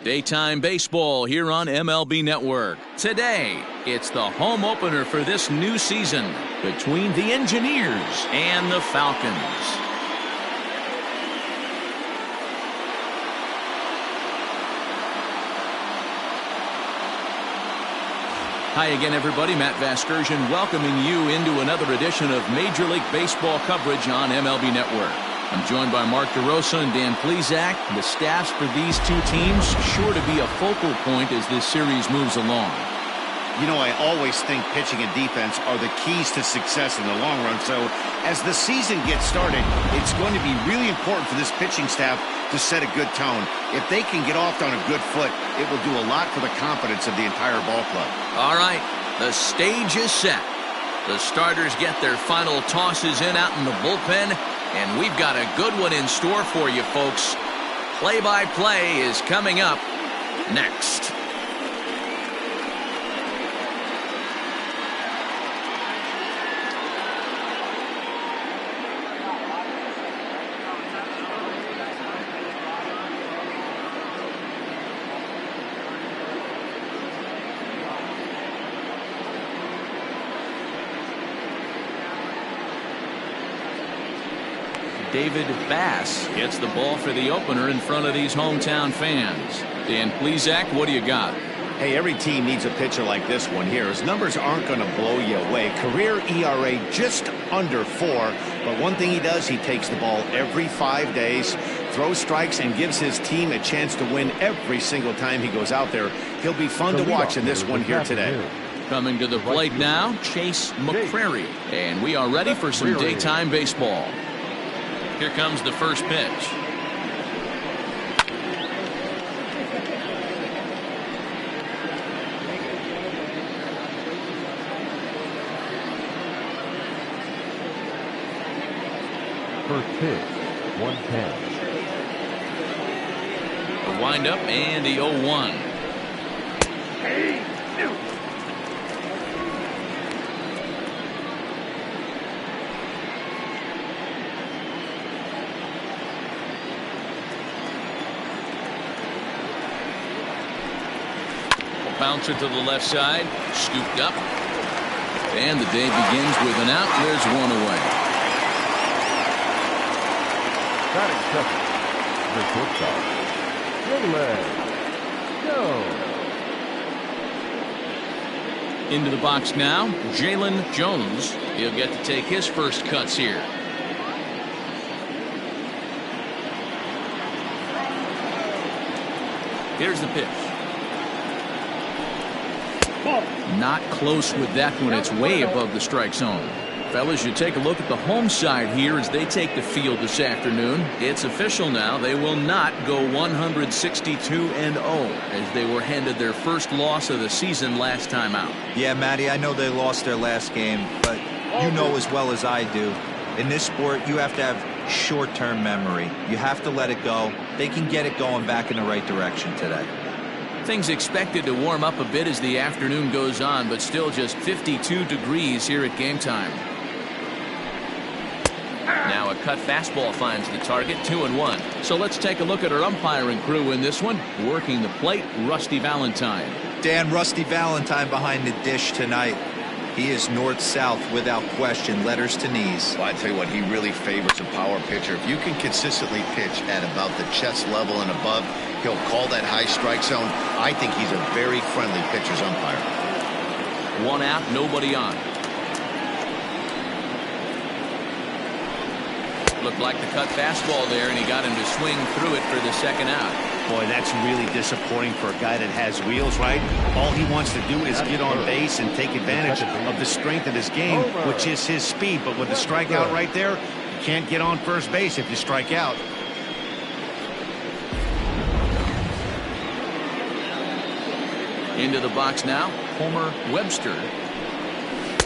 Daytime baseball here on MLB Network. Today, it's the home opener for this new season between the Engineers and the Falcons. Hi again, everybody. Matt Vasgersian welcoming you into another edition of Major League Baseball coverage on MLB Network. I'm joined by Mark DeRosa and Dan Plesac. The staffs for these two teams sure to be a focal point as this series moves along. You know, I always think pitching and defense are the keys to success in the long run. So as the season gets started, it's going to be really important for this pitching staff to set a good tone. If they can get off on a good foot, it will do a lot for the confidence of the entire ball club. All right, the stage is set. The starters get their final tosses in out in the bullpen, and we've got a good one in store for you, folks. Play-by-play is coming up next. David Bass gets the ball for the opener in front of these hometown fans. Dan Plesac, what do you got? Hey, every team needs a pitcher like this one here. His numbers aren't going to blow you away. Career ERA just under 4. But one thing he does, he takes the ball every 5 days, throws strikes, and gives his team a chance to win every single time he goes out there. He'll be fun to watch in this one here today. Coming to the plate now, Chase McCrary. And we are ready for some daytime baseball. Here comes the first pitch. First pitch, 1-10. A windup and the 0-1. Bouncer to the left side, scooped up, and the day begins with an out. There's one away. Batting second, the shortstop, Go. Into the box now, Jalen Jones. He'll get to take his first cuts here. Here's the pitch. Not close with that one. It's way above the strike zone. Fellas, you take a look at the home side here as they take the field this afternoon. It's official now. They will not go 162-0 as they were handed their first loss of the season last time out. Yeah, Matty, I know they lost their last game, but you know as well as I do, in this sport, you have to have short-term memory. You have to let it go. They can get it going back in the right direction today. Things expected to warm up a bit as the afternoon goes on, but still just 52 degrees here at game time. Now a cut fastball finds the target, 2-1. So let's take a look at our umpiring crew in this one. Working the plate, Rusty Valentine. Dan, Rusty Valentine behind the dish tonight. He is north-south without question, letters to knees. Well, I tell you what, he really favors a power pitcher. If you can consistently pitch at about the chest level and above, he'll call that high strike zone. I think he's a very friendly pitcher's umpire. One out, nobody on. Looked like the cut fastball there, and he got him to swing through it for the second out. Boy, that's really disappointing for a guy that has wheels, right? All he wants to do is get on base and take advantage of the strength of his game, which is his speed. But with the strikeout right there, you can't get on first base if you strike out. Into the box now, Homer Webster.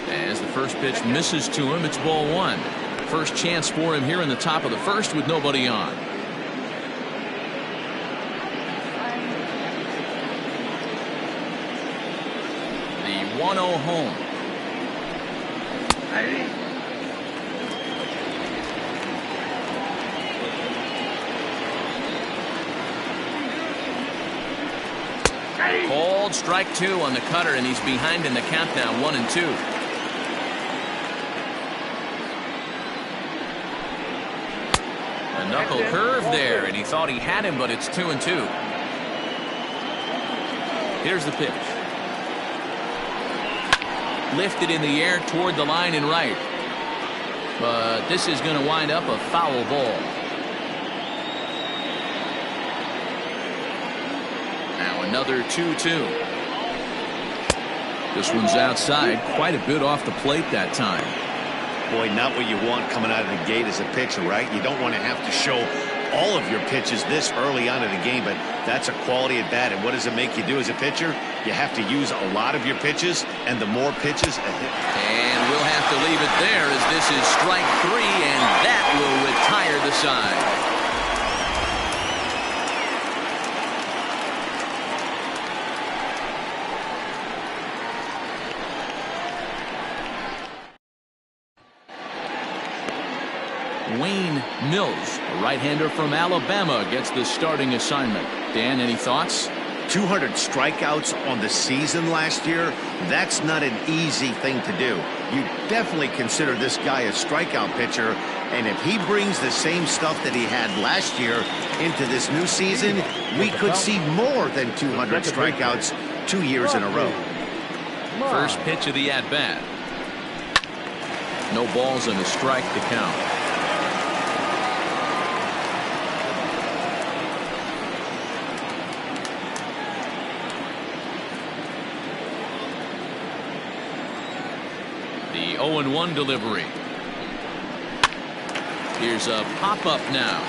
As the first pitch misses to him, it's ball one. First chance for him here in the top of the first with nobody on. The 1-0 home. Called strike 2 on the cutter, and he's behind in the count now, 1-2. A knuckle curve there, and he thought he had him, but it's 2-2. Here's the pitch. Lifted in the air toward the line and right. But this is going to wind up a foul ball. Now another 2-2. This one's outside, quite a bit off the plate that time. Boy, not what you want coming out of the gate as a pitcher, right? You don't want to have to show all of your pitches this early on in the game, but that's a quality at bat. And what does it make you do as a pitcher? You have to use a lot of your pitches, and the more pitches. And we'll have to leave it there as this is strike 3, and that will retire the side. Wayne Mills, a right-hander from Alabama, gets the starting assignment. Dan, any thoughts? 200 strikeouts on the season last year. That's not an easy thing to do. You definitely consider this guy a strikeout pitcher, and if he brings the same stuff that he had last year into this new season, we could see more than 200 strikeouts 2 years in a row. First pitch of the at-bat. No balls and a strike to count. The 0-1 delivery. Here's a pop-up now.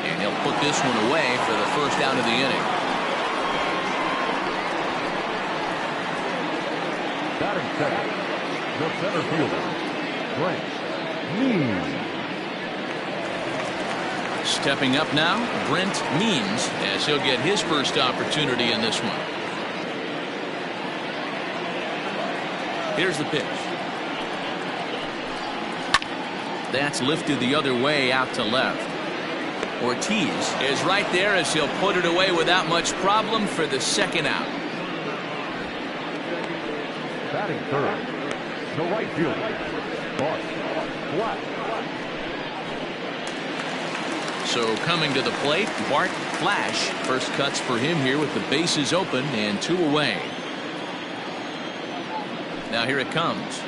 And he'll put this one away for the first out of the inning. Batting second, the center fielder, Brent Means. Stepping up now, Brent Means, as he'll get his first opportunity in this one. Here's the pitch. That's lifted the other way out to left. Ortiz is right there as he'll put it away without much problem for the second out. Batting third, the right fielder, Bart Black. So coming to the plate, Bart Flash. First cuts for him here with the bases open and 2 away. Now here it comes.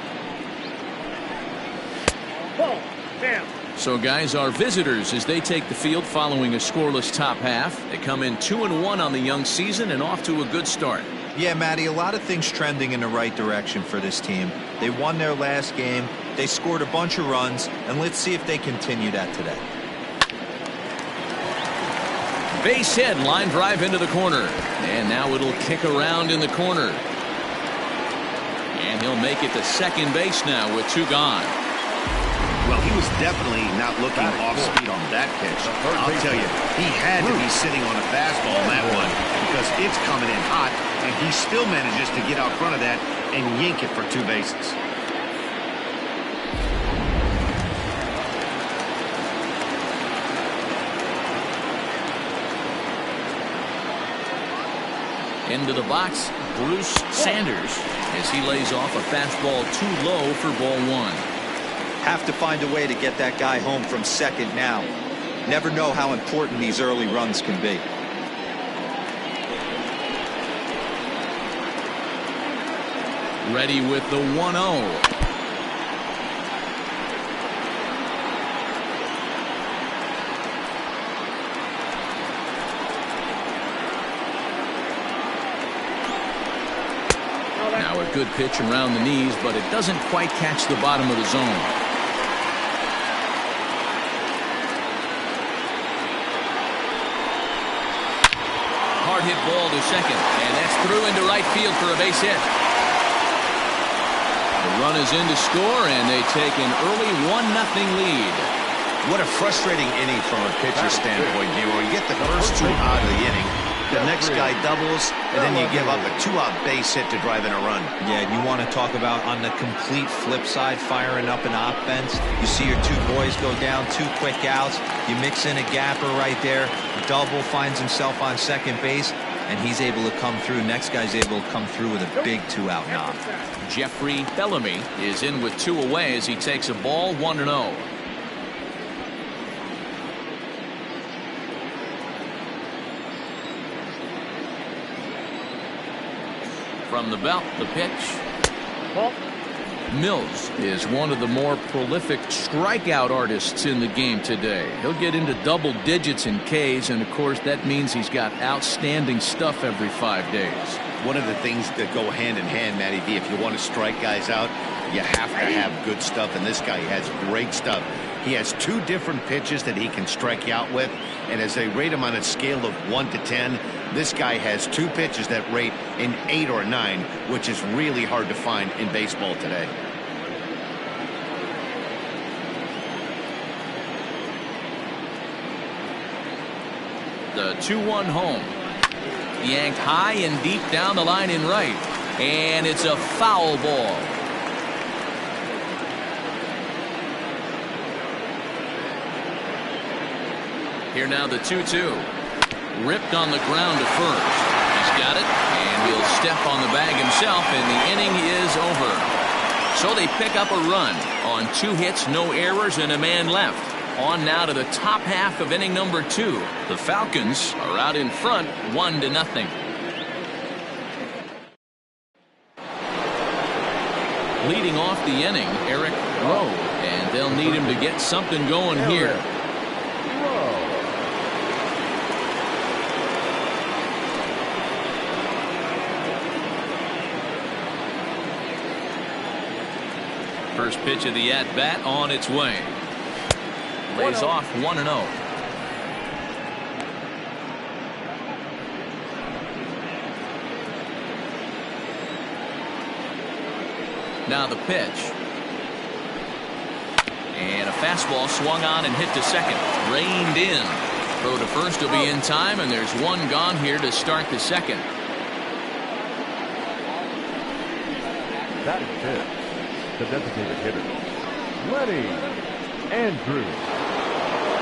So guys, our visitors as they take the field following a scoreless top half. They come in 2-1 on the young season and off to a good start. Yeah, Matty, a lot of things trending in the right direction for this team. They won their last game. They scored a bunch of runs, and let's see if they continue that today. Base hit, line drive into the corner. And now it'll kick around in the corner. And he'll make it to second base now with 2 gone. Well, he was definitely not looking off speed on that pitch. I'll tell you, he had to be sitting on a fastball on that one because it's coming in hot, and he still manages to get out front of that and yank it for 2 bases. Into the box, Bruce Sanders, as he lays off a fastball too low for ball 1. Have to find a way to get that guy home from second now. Never know how important these early runs can be. Ready with the 1-0. Now a good pitch around the knees, but it doesn't quite catch the bottom of the zone. Hard hit ball to second, and that's through into right field for a base hit. The run is in to score, and they take an early 1-0 lead. What a frustrating inning from a pitcher standpoint, D-Roy. You get the first 2 out of the inning. The next guy doubles, and then you give up a 2-out base hit to drive in a run. Yeah, you want to talk about on the complete flip side, firing up an offense. You see your 2 boys go down, 2 quick outs. You mix in a gapper right there. Double finds himself on second base. and he's able to come through. Next guy's able to come through with a big 2-out knock. Jeffrey Bellamy is in with 2 away as he takes a ball 1-0. From the belt, the pitch. Mills is one of the more prolific strikeout artists in the game today. He'll get into double digits in Ks, and of course that means he's got outstanding stuff every 5 days. One of the things that go hand in hand, Matty V, if you want to strike guys out, you have to have good stuff, and this guy has great stuff. He has 2 different pitches that he can strike you out with, and as they rate him on a scale of 1 to 10, this guy has 2 pitches that rate in 8 or 9, which is really hard to find in baseball today. The 2-1 home. Yanked high and deep down the line in right, and it's a foul ball. Here now the 2-2. Ripped on the ground to first. He's got it, and he'll step on the bag himself, and the inning is over. So they pick up a run on 2 hits, no errors, and a man left. On now to the top half of inning number 2. The Falcons are out in front 1-0. Leading off the inning, Eric Rowe, and they'll need him to get something going here. First pitch of the at-bat on its way. Lays off 1-0. Now the pitch. And a fastball swung on and hit to second. Reined in. Throw to first will be in time, and there's 1 gone here to start the second. That is it. The designated hitter, Lenny Andrews.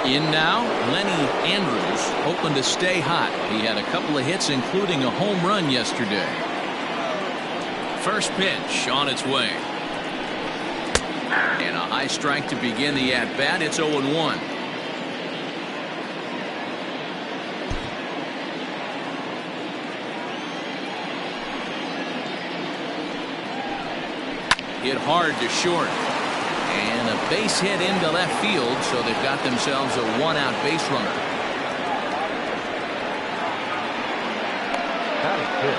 In now, Lenny Andrews, hoping to stay hot. He had a couple of hits, including a home run yesterday. First pitch on its way. And a high strike to begin the at-bat. It's 0-1. Hit hard to short. And a base hit into left field, so they've got themselves a 1-out base runner. That is it.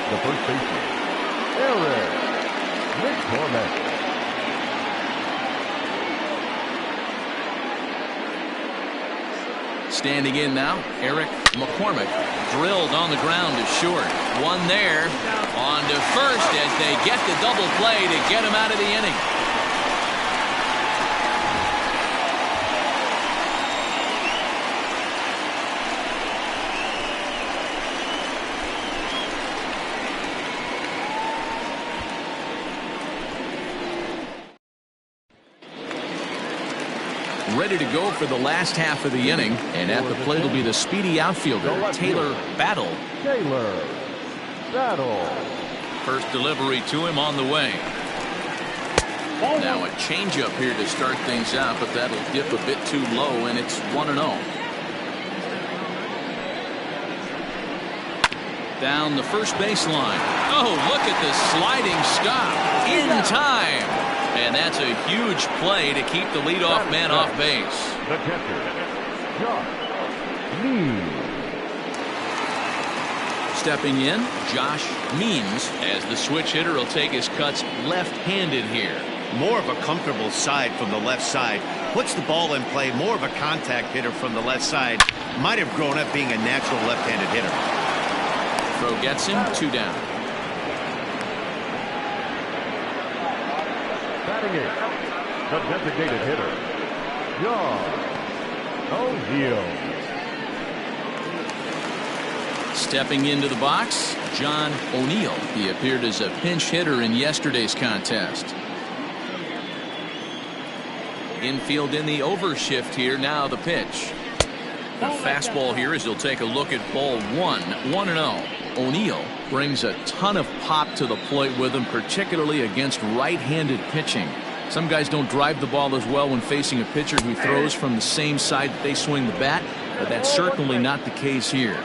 The first baseman, Eric McCormick. Standing in now, Eric McCormick drilled on the ground to short. One there, on to first as they get the double play to get him out of the inning. Ready to go for the last half of the inning, and at the plate will be the speedy outfielder Taylor Battle. First delivery to him on the way. Now a changeup here to start things out, but that'll dip a bit too low, and it's 1-0. Down the first baseline. Oh, look at the sliding stop in time. And that's a huge play to keep the leadoff man off base. The catcher, Josh Means. Stepping in, Josh Means, as the switch hitter will take his cuts left-handed here. More of a comfortable side from the left side. Puts the ball in play. More of a contact hitter from the left side. Might have grown up being a natural left-handed hitter. Throw gets him, 2 down. Batting it, the designated hitter, John O'Neill. Stepping into the box, John O'Neill. He appeared as a pinch hitter in yesterday's contest. Infield in the overshift here. Now the pitch. The fastball here as he'll take a look at ball 1-0. O'Neill brings a ton of pop to the plate with him, particularly against right-handed pitching. Some guys don't drive the ball as well when facing a pitcher who throws from the same side that they swing the bat, but that's certainly not the case here.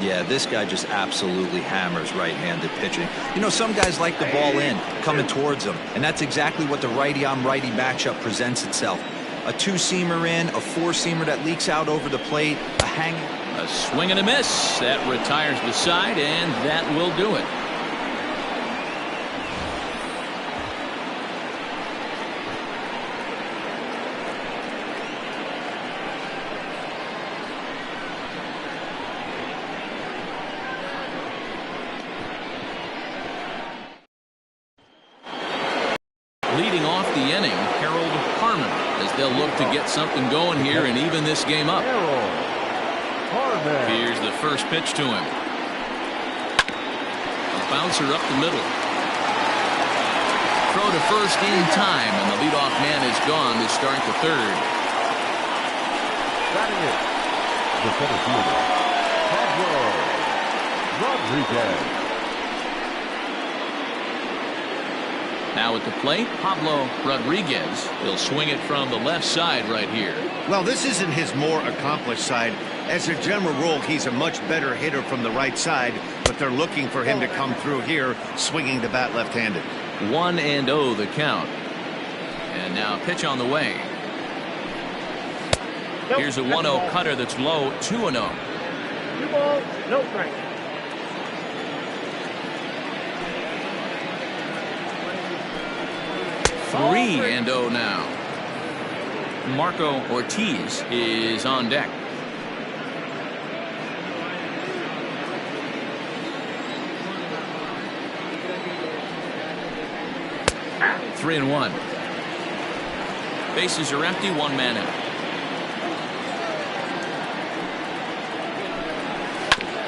Yeah, this guy just absolutely hammers right-handed pitching. You know, some guys like the ball in, coming towards them, and that's exactly what the righty-on-righty matchup presents itself. A two-seamer in, a four-seamer that leaks out over the plate, a hanging. A swing and a miss. That retires the side, and that will do it. Leading off the inning, Harold Harmon, as they'll look to get something going here and even this game up. Here's the first pitch to him. A bouncer up the middle. Throw to first in time, and the leadoff man is gone to start the third. Batting it, the center fielder, Pablo Rodriguez. Now at the plate, Pablo Rodriguez. He'll swing it from the left side right here. Well, this isn't his more accomplished side. As a general rule, he's a much better hitter from the right side, but they're looking for him to come through here, swinging the bat left-handed. 1-0 the count. And now pitch on the way. Here's a 1-0 cutter that's low, 2-0. 2 balls, no strike. Three and 0 now. Marco Ortiz is on deck. Three and 1. Bases are empty, one man out.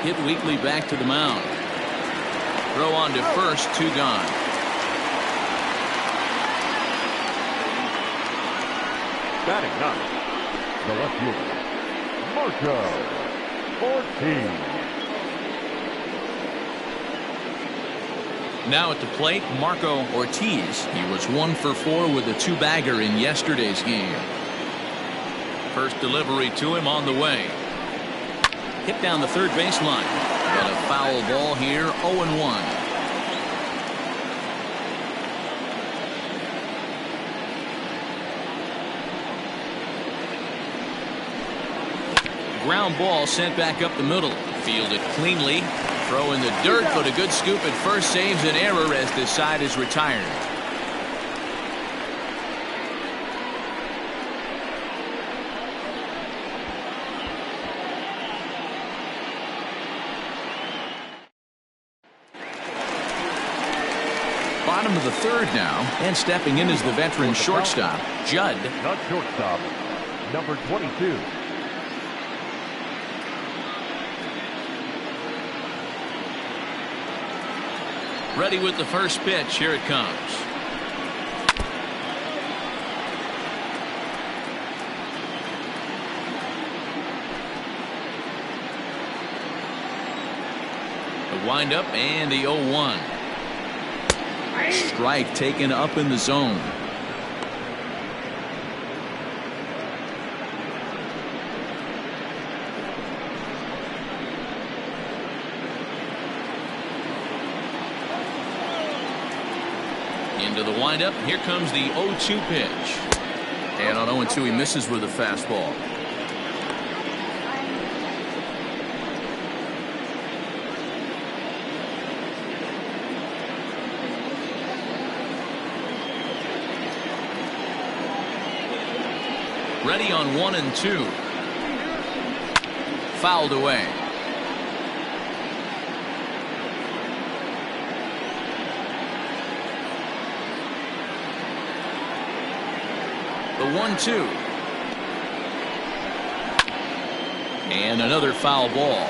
Hit weakly back to the mound. Throw on to first, 2 gone. Batting ninth, the left fielder, Marco Ortiz. Now at the plate, Marco Ortiz. He was 1 for 4 with a 2-bagger in yesterday's game. First delivery to him on the way. Hit down the third baseline. But a foul ball here, 0-1. Ground ball sent back up the middle. Fielded cleanly. Throw in the dirt, but a good scoop at first saves an error as this side is retired. Bottom of the third now, and stepping in is the veteran shortstop, Judd. Not shortstop, number 22. Ready with the first pitch. Here it comes. The windup and the 0-1. Strike taken up in the zone. Into the windup. Here comes the 0-2 pitch. And on 0-2 he misses with a fastball. Ready on 1-2. Fouled away. The 1-2. And another foul ball.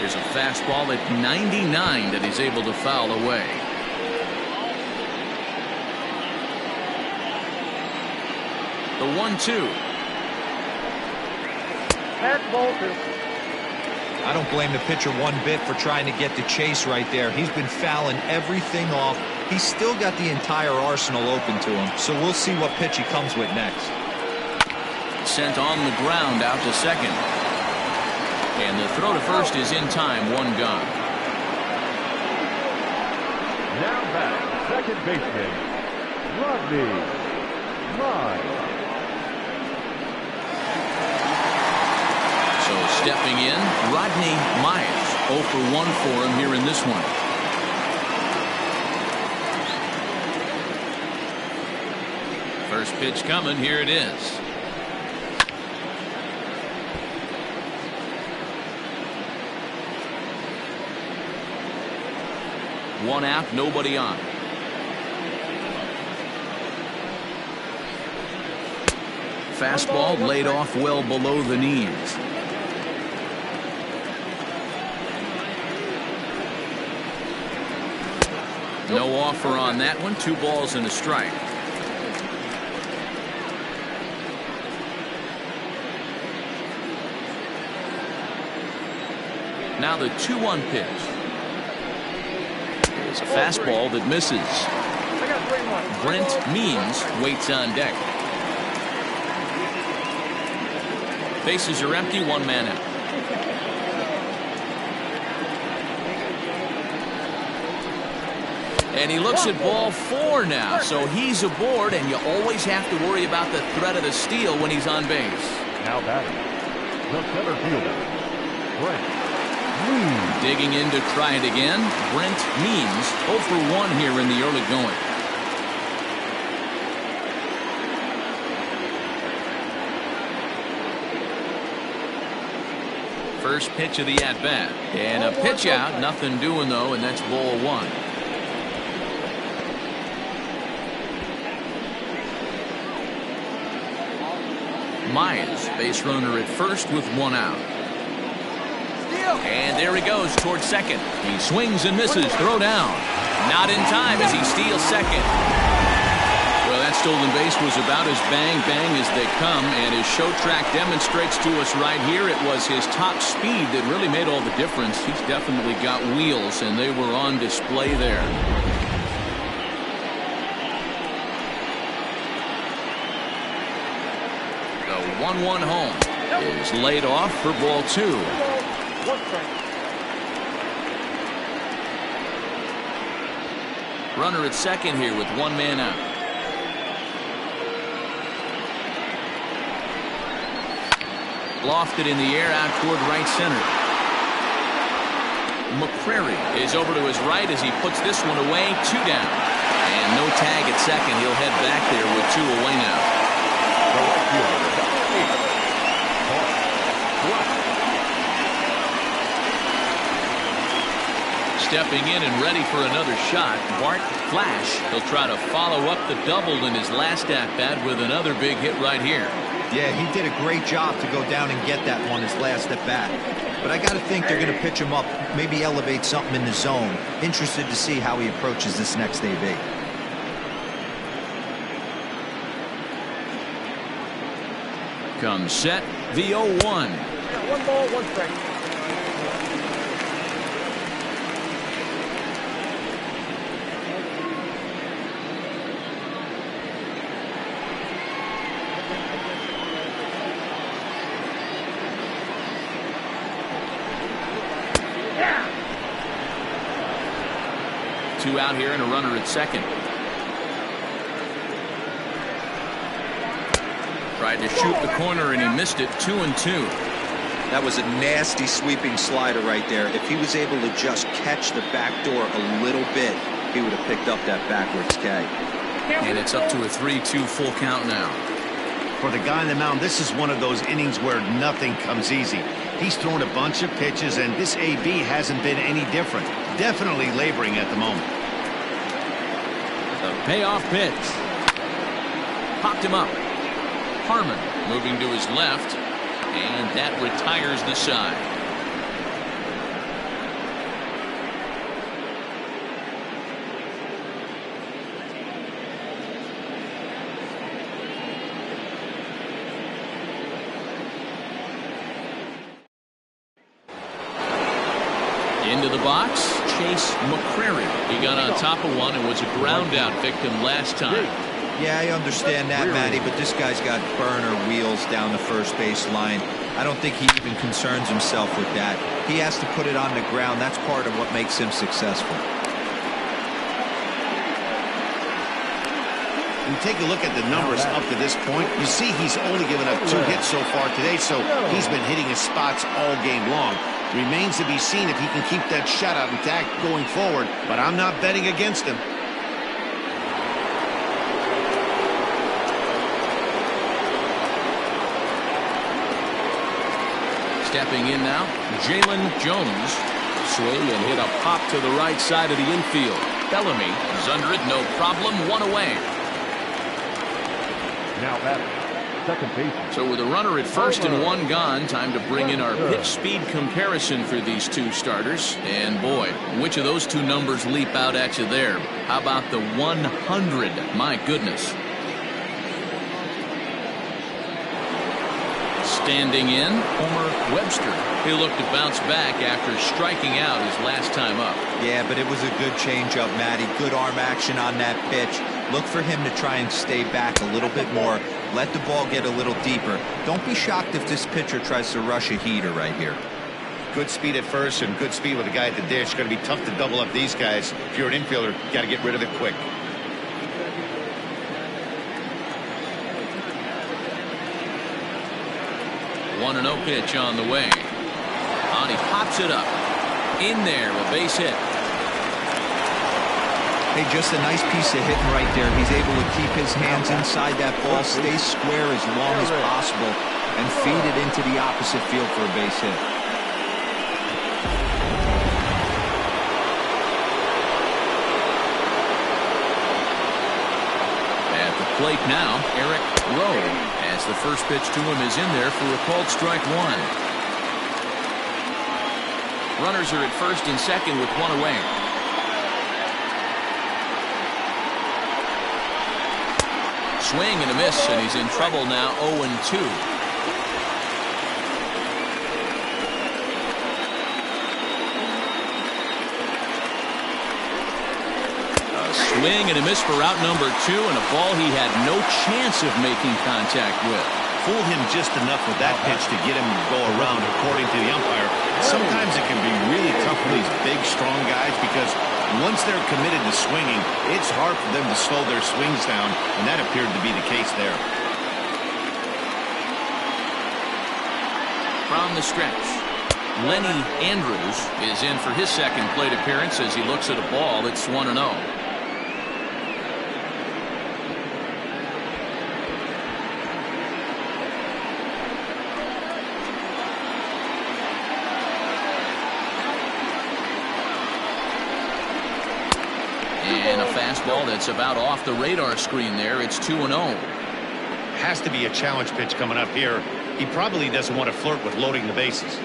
Here's a fastball at 99 that he's able to foul away. The 1-2. Pass ball 2. I don't blame the pitcher one bit for trying to get the chase right there. He's been fouling everything off. He's still got the entire arsenal open to him, so we'll see what pitch he comes with next. Sent on the ground out to second. And the throw to first is in time. One gone. Now back, second baseman, Rodney Miles. So stepping in, Rodney Miles. 0 for 1 for him here in this one. First pitch coming. Here it is. One out, nobody on. Fastball laid off well below the knees. No offer on that one. 2 balls and a strike. Now the 2-1 pitch. It's a fastball that misses. Brent Means waits on deck. Bases are empty. 1 man out. And he looks at ball 4 now. So he's aboard, and you always have to worry about the threat of the steal when he's on base. Now batting, the center fielder, Brent. Digging in to try it again. Brent Means 0 for 1 here in the early going. First pitch of the at-bat. And a pitch out. Nothing doing, though, and that's ball 1. Myers, base runner at first with 1 out. And there he goes towards second. He swings and misses. Throw down. Not in time as he steals second. Well, that stolen base was about as bang-bang as they come, and his show track demonstrates to us right here it was his top speed that really made all the difference. He's definitely got wheels, and they were on display there. The 1-1 home is laid off for ball 2. Runner at second here with 1 man out. Lofted in the air out toward right center. McCrary is over to his right as he puts this one away. 2 down. And no tag at second. He'll head back there with 2 away now. The right fielder, Stepping in and ready for another shot, Bart Flash. He'll try to follow up the double in his last at-bat with another big hit right here. Yeah, he did a great job to go down and get that one his last at-bat. But I got to think they're going to pitch him up, maybe elevate something in the zone. Interested to see how he approaches this next AB. Comes set, the 0-1. 1 ball, 1 strike. Two out here and a runner at second. Tried to shoot the corner and he missed it. 2-2. That was a nasty sweeping slider right there. If he was able to just catch the back door a little bit, he would have picked up that backwards K. And it's up to a 3-2 full count now. For the guy on the mound, this is one of those innings where nothing comes easy. He's thrown a bunch of pitches, and this AB hasn't been any different. Definitely laboring at the moment. The payoff pitch. Popped him up. Harmon moving to his left, and that retires the side. Into the box, Chase McCrary. He got on top of one and was a ground out victim last time. Yeah, I understand that, Matty, but this guy's got burner wheels down the first base line. I don't think he even concerns himself with that. He has to put it on the ground. That's part of what makes him successful. You take a look at the numbers up to this point, you see he's only given up 2 hits so far today, so he's been hitting his spots all game long. Remains to be seen if he can keep that shutout intact going forward, but I'm not betting against him. Stepping in now, Jalen Jones. Swing and hit a pop to the right side of the infield. Bellamy is under it, no problem, 1 away. Now batting, second baseman. So with a runner at first and 1 gone, time to bring in our pitch speed comparison for these 2 starters. And boy, which of those 2 numbers leap out at you there? How about the 100? My goodness. Standing in, Homer Webster. He looked to bounce back after striking out his last time up. Yeah, but it was a good changeup, Matty. Good arm action on that pitch. Look for him to try and stay back a little bit more. Let the ball get a little deeper. Don't be shocked if this pitcher tries to rush a heater right here. Good speed at first and good speed with a guy at the dish. Going to be tough to double up these guys. If you're an infielder, got to get rid of it quick. 1-0 pitch on the way. On, he pops it up. In there, a base hit. Hey, just a nice piece of hitting right there. He's able to keep his hands inside that ball, stay square as long as possible, and feed it into the opposite field for a base hit. At the plate now, Eric Rowe. As the first pitch to him is in there for a called strike 1. Runners are at first and second with 1 away. Swing and a miss, and he's in trouble now, 0-2. Swing and a miss for out number 2, and a ball he had no chance of making contact with. Fooled him just enough with that pitch to get him to go around, according to the umpire. Sometimes it can be really tough for these big, strong guys because once they're committed to swinging, it's hard for them to slow their swings down, and that appeared to be the case there. From the stretch, Lenny Andrews is in for his second plate appearance as he looks at a ball. It's 1-0. And a fastball that's about off the radar screen there. It's 2-0. Has to be a challenge pitch coming up here. He probably doesn't want to flirt with loading the bases.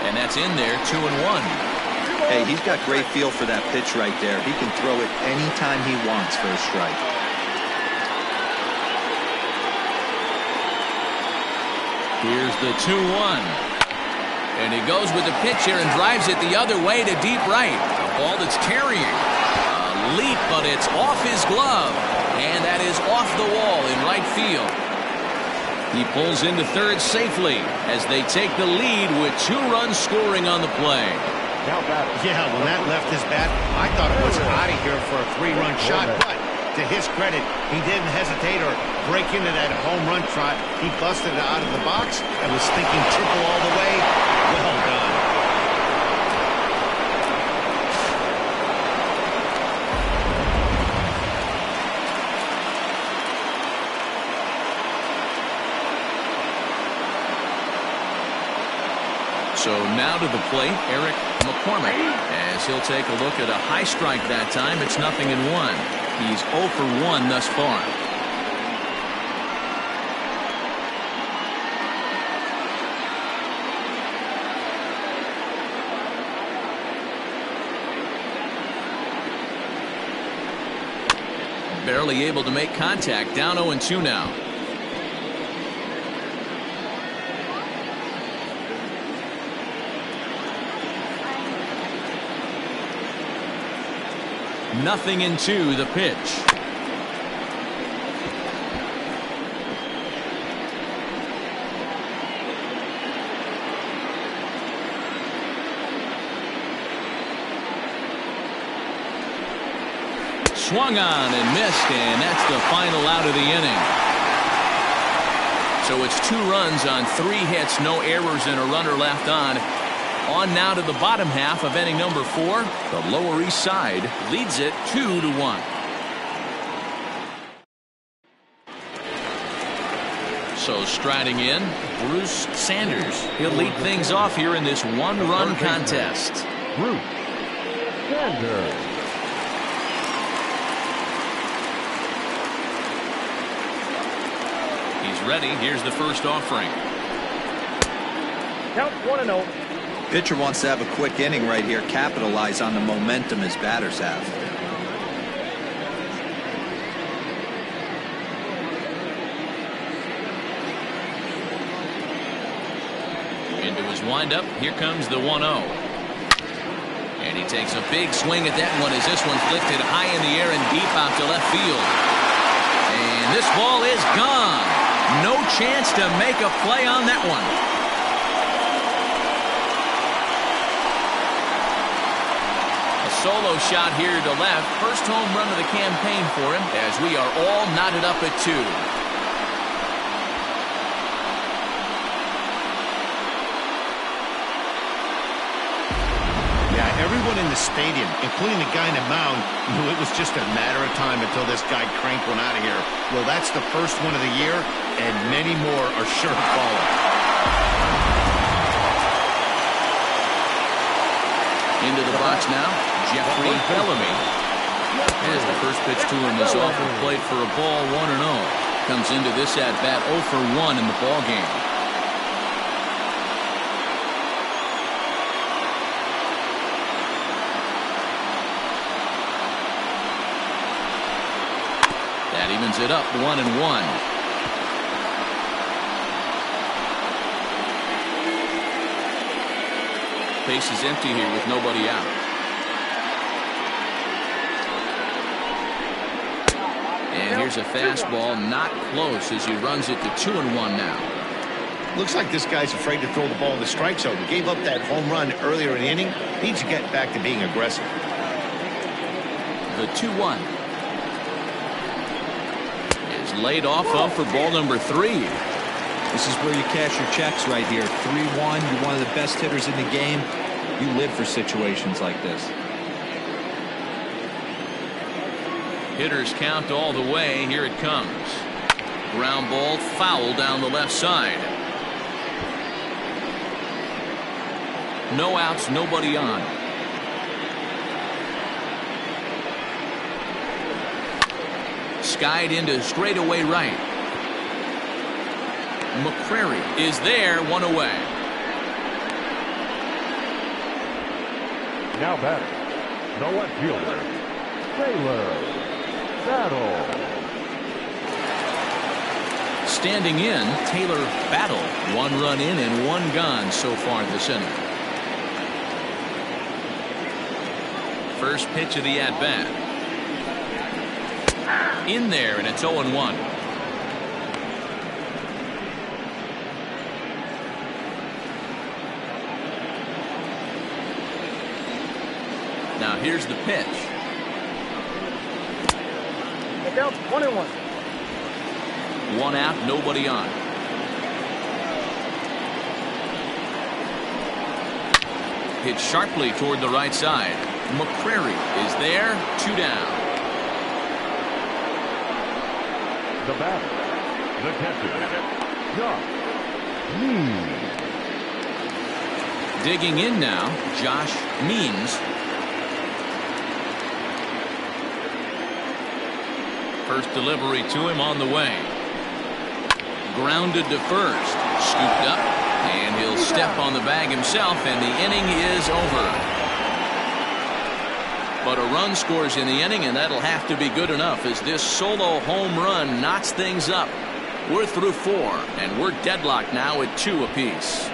And that's in there, 2-1. Hey, he's got great feel for that pitch right there. He can throw it anytime he wants for a strike. Here's the 2-1. And he goes with the pitch here and drives it the other way to deep right. A ball that's carrying. A leap, but it's off his glove. And that is off the wall in right field. He pulls into third safely as they take the lead with 2 runs scoring on the play. Yeah, when that left his bat, I thought it was out of here for a 3-run shot, but to his credit, he didn't hesitate or break into that home run trot. He busted it out of the box and was thinking triple all the way. Well done. So now to the plate, Eric McCormick, as he'll take a look at a high strike that time. It's 0-1. He's 0 for 1 thus far. Barely able to make contact. Down 0-2 now. Nothing in 2. The pitch. Swung on and missed, and that's the final out of the inning. So it's 2 runs on 3 hits, no errors, and a runner left on. On now to the bottom half of inning number 4. The Lower East Side leads it 2-1. So striding in, Bruce Sanders. He'll lead things off here in this 1-run contest. Bruce Sanders. He's ready. Here's the first offering. Count 1-0. Pitcher wants to have a quick inning right here, capitalize on the momentum his batters have. Into his windup. Here comes the 1-0. And he takes a big swing at that one as this one's lifted high in the air and deep out to left field. And this ball is gone. No chance to make a play on that one. Solo shot here to left. First home run of the campaign for him as we are all knotted up at 2. Yeah, everyone in the stadium, including the guy in the mound, knew it was just a matter of time until this guy cranked one out of here. Well, that's the first one of the year, and many more are sure to follow. Into the box now, Jeffrey Bellamy. As the first pitch to him is off the plate for a ball, 1-0. Comes into this at bat 0 for 1 in the ball game. That evens it up 1-1. Base is empty here with nobody out. And here's a fastball, not close, as he runs it to 2-1 now. Looks like this guy's afraid to throw the ball in the strike zone. He gave up that home run earlier in the inning. Needs to get back to being aggressive. The 2-1 is laid off up for ball number 3. This is where you cash your checks right here. 3-1, you're one of the best hitters in the game. You live for situations like this. Hitters count all the way. Here it comes. Ground ball, foul down the left side. No outs, nobody on. Skied into straightaway right. McCrary is there, 1 away. Now batting, the left fielder, Taylor Battle. Standing in, Taylor Battle. 1 run in and 1 gone so far this inning. First pitch of the at-bat. In there, and it's 0-1. Now here's the pitch. The count's 1-1. 1 out, nobody on. Hit sharply toward the right side. McCrary is there, 2 down. The batter, the catcher, Josh Means. Digging in now, Josh Means. First delivery to him on the way. Grounded to first. Scooped up, and he'll step on the bag himself, and the inning is over. But a run scores in the inning, and that'll have to be good enough as this solo home run knocks things up. We're through 4, and we're deadlocked now at 2 apiece.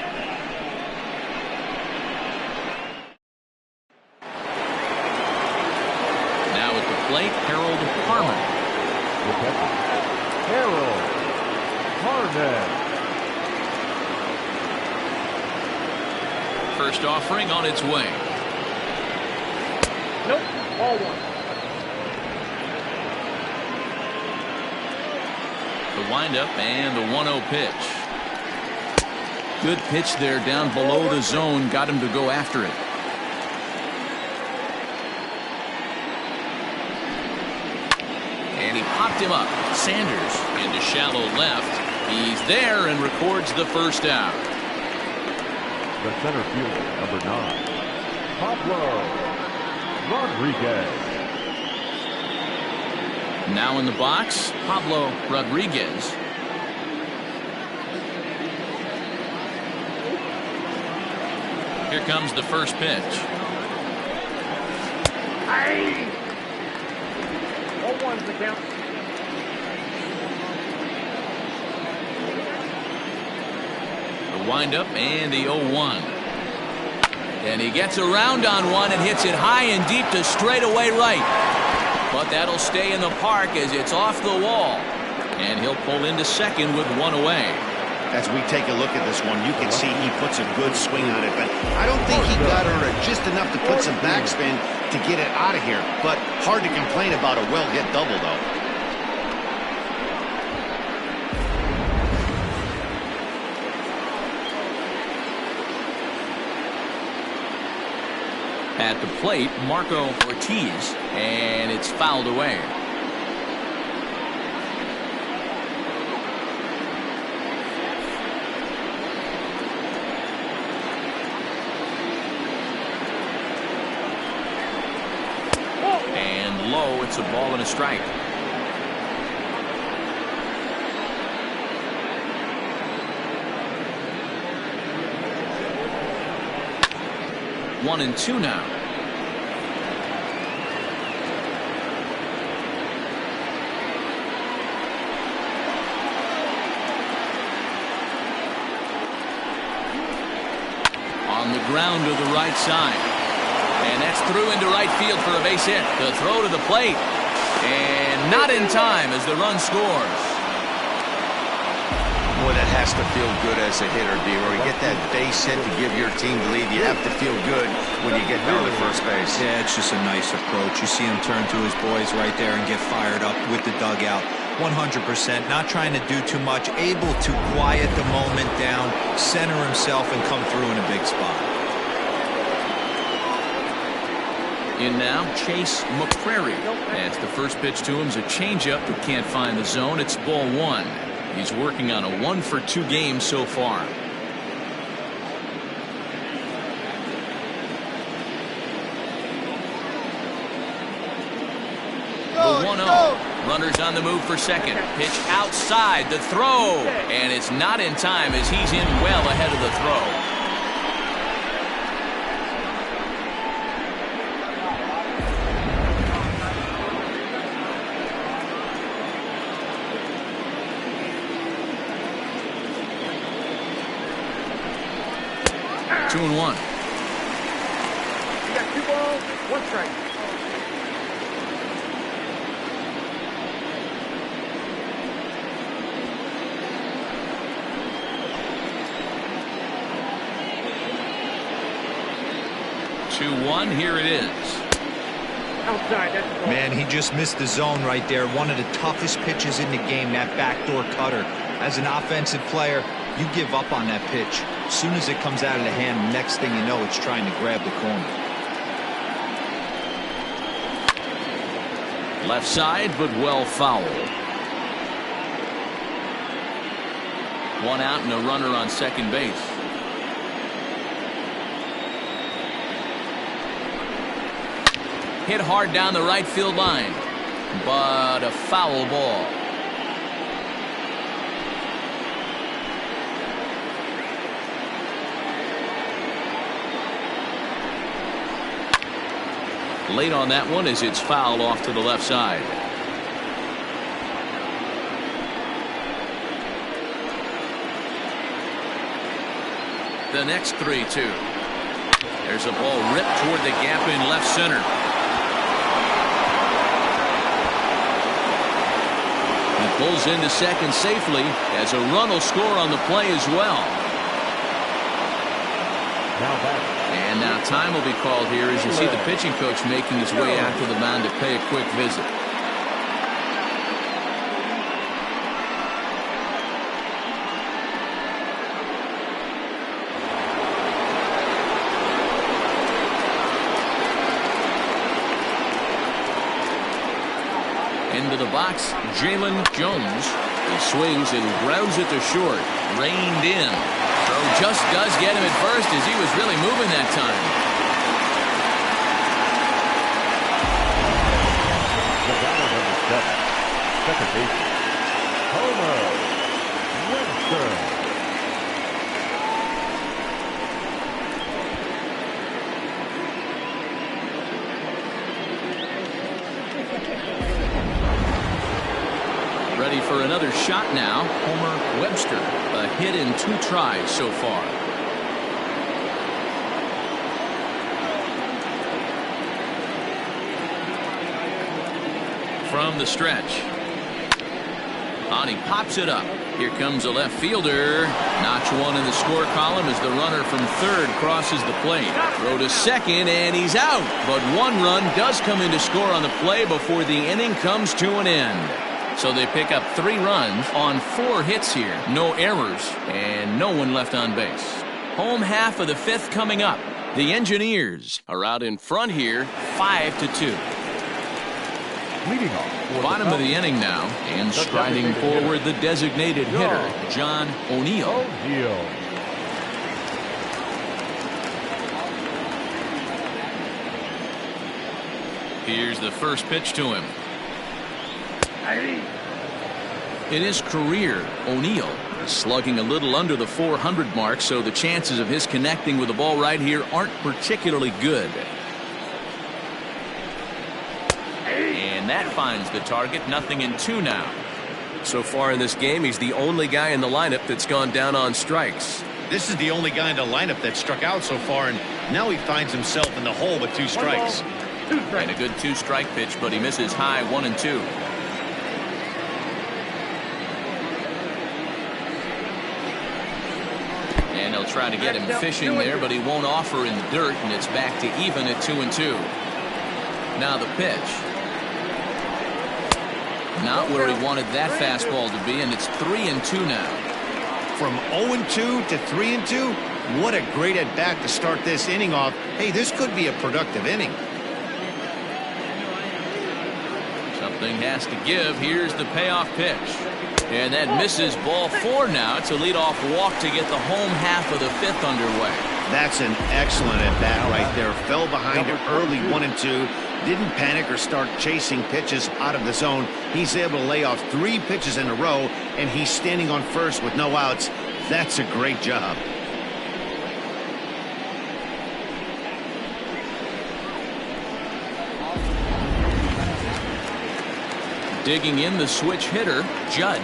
Now at the plate, Harold Harmon. Harold Harmon. First offering on its way. Nope. Ball 1. The windup and the 1-0 pitch. Good pitch there down below the zone. Got him to go after it. And he popped him up. Sanders into shallow left. He's there and records the first out. The center fielder, number 9, Pablo Rodriguez. Now in the box, Pablo Rodriguez. Here comes the first pitch. Aye. 0-1's the count. The windup and the 0-1. And he gets around on one and hits it high and deep to straightaway right. But that'll stay in the park as it's off the wall. And he'll pull into second with 1 away. As we take a look at this one, you can see he puts a good swing on it, but I don't think he got her just enough to put some backspin to get it out of here. But hard to complain about a well-hit double, though. At the plate, Marco Ortiz, and it's fouled away. And low, it's a ball and a strike. One and 2 now. On the ground to the right side. And that's through into right field for a base hit. The throw to the plate. And not in time as the run scores. Boy, that has to feel good as a hitter, D-Roy. You get that base hit to give your team the lead. You have to feel good when you get down to first base. Yeah, it's just a nice approach. You see him turn to his boys right there and get fired up with the dugout. 100%, not trying to do too much, able to quiet the moment down, center himself, and come through in a big spot. In now, Chase McCrary. As the first pitch to him is a changeup that can't find the zone. It's ball 1. He's working on a 1-for-2 game so far. The 1-0. Runners on the move for second. Pitch outside. The throw. And it's not in time as he's in well ahead of the throw. Two and 1. You got 2 balls, 1 strike. Here it is. Outside, that's the ball. Man, he just missed the zone right there. One of the toughest pitches in the game, that backdoor cutter. As an offensive player, you give up on that pitch. As soon as it comes out of the hand, next thing you know, it's trying to grab the corner. Left side, but well fouled. 1 out and a runner on second base. Hit hard down the right field line, but a foul ball. Late on that one as it's fouled off to the left side. The next 3-2. There's a ball ripped toward the gap in left center. He pulls into second safely as a run will score on the play as well. And now time will be called here as you see the pitching coach making his way out to the mound to pay a quick visit. Into the box, Jalen Jones. He swings and grounds it to short. Reined in. Throw just does get him at first as he was really moving that time. Second baseman, Homer Webster. Ready for another shot now. Homer Webster, a hit in 2 tries so far. From the stretch. On, he pops it up. Here comes a left fielder. Notch one in the score column as the runner from third crosses the plate. Throw to second, and he's out. But 1 run does come in to score on the play before the inning comes to an end. So they pick up 3 runs on 4 hits here. No errors and no one left on base. Home half of the 5th coming up. The Engineers are out in front here 5-2. Leading off. Bottom of the inning now, and striding forward the designated hitter, John O'Neill. Here's the first pitch to him. In his career, O'Neill is slugging a little under the 400 mark, so the chances of his connecting with the ball right here aren't particularly good. And that finds the target. 0-2 now. So far in this game, he's the only guy in the lineup that's gone down on strikes. This is the only guy in the lineup that struck out so far, and now he finds himself in the hole with 2 strikes. And a good 2-strike pitch, but he misses high 1-2. And they'll try to get him fishing there, but he won't offer in the dirt, and it's back to even at 2-2. Now the pitch. Not where he wanted that fastball to be, and it's 3-2 now. From 0-2 to 3-2, what a great at-bat to start this inning off. Hey, this could be a productive inning. Something has to give. Here's the payoff pitch. And that misses ball 4 now. It's a leadoff walk to get the home half of the 5th underway. That's an excellent at-bat right there. Fell behind it early 1-2. Didn't panic or start chasing pitches out of the zone. He's able to lay off 3 pitches in a row, and he's standing on first with no outs. That's a great job. Digging in the switch hitter, Judd.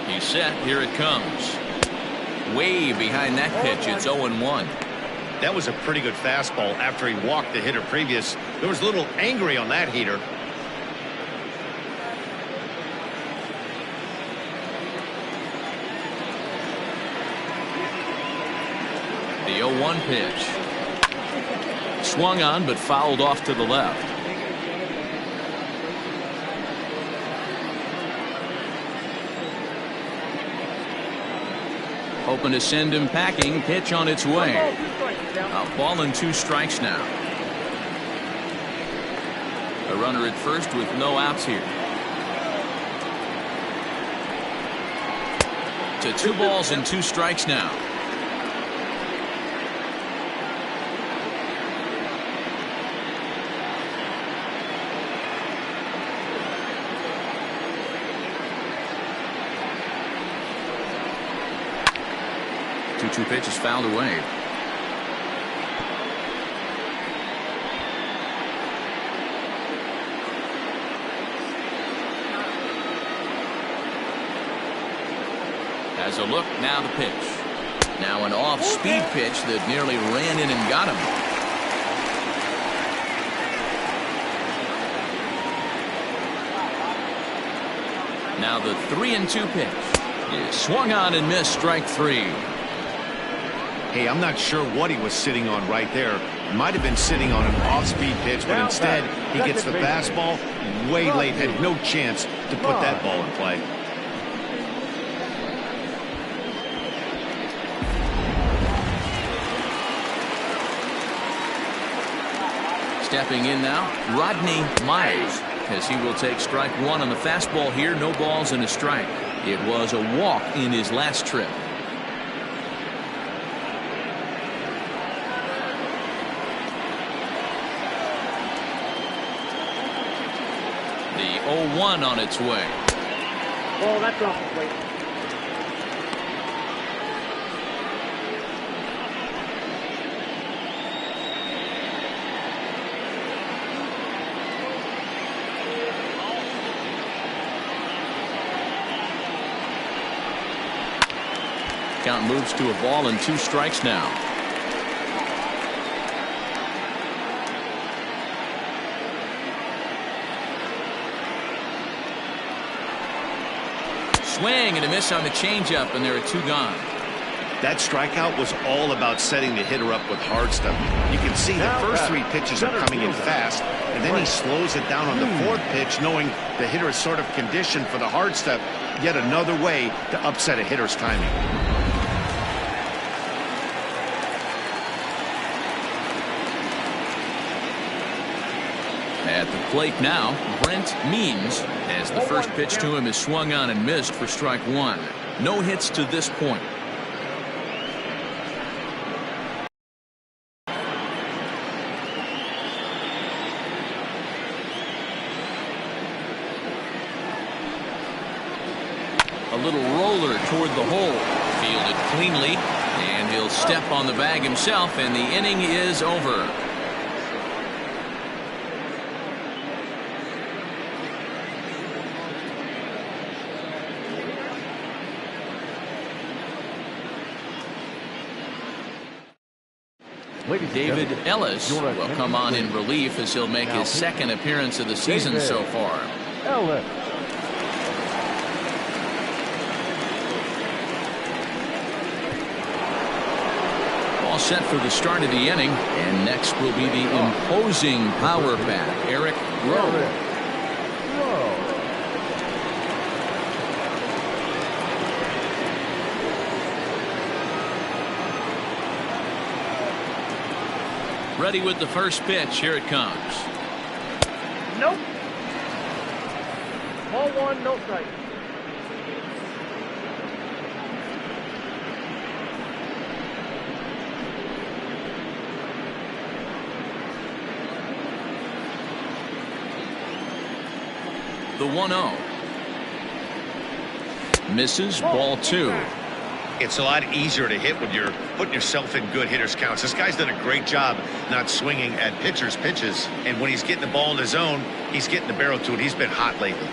He's set. Here it comes. Way behind that pitch. It's 0-1. That was a pretty good fastball after he walked the hitter previous. There was a little angry on that heater. The 0-1 pitch. Swung on but fouled off to the left. Hoping to send him packing. Pitch on its way. A ball and 2 strikes now. A runner at first with no outs here. To 2 balls and 2 strikes now. 2-2 pitch is fouled away. Has a look, now the pitch. Now an off-speed pitch that nearly ran in and got him. Now the 3-2 pitch is swung on and missed, strike 3. Hey, I'm not sure what he was sitting on right there. Might have been sitting on an off-speed pitch, but instead he gets the fastball way late. Had no chance to put that ball in play. Stepping in now, Rodney Myers, as he will take strike 1 on the fastball here. No balls and a strike. It was a walk in his last trip. The 0-1 on its way. Oh, that's off the plate. Count moves to a ball and 2 strikes now. Swing and a miss on the changeup, and there are 2 gone. That strikeout was all about setting the hitter up with hard stuff. You can see the first 3 pitches are coming in fast, and then he slows it down on the 4th pitch, knowing the hitter is sort of conditioned for the hard stuff. Yet another way to upset a hitter's timing. At the plate now, Brent Means, as the first pitch to him is swung on and missed for strike 1. No hits to this point. A little roller toward the hole. Fielded cleanly, and he'll step on the bag himself, and the inning is over. David Ellis will come on in relief as he'll make his 2nd appearance of the season so far. Ellis. All set for the start of the inning, and next will be the imposing power back, Eric Rowe. Ready with the first pitch. Here it comes. Nope. Ball 1, no strike. The 1-0. Misses, ball 2. It's a lot easier to hit when you're putting yourself in good hitters counts. This guy's done a great job not swinging at pitchers' pitches, and when he's getting the ball in his zone, he's getting the barrel to it. He's been hot lately.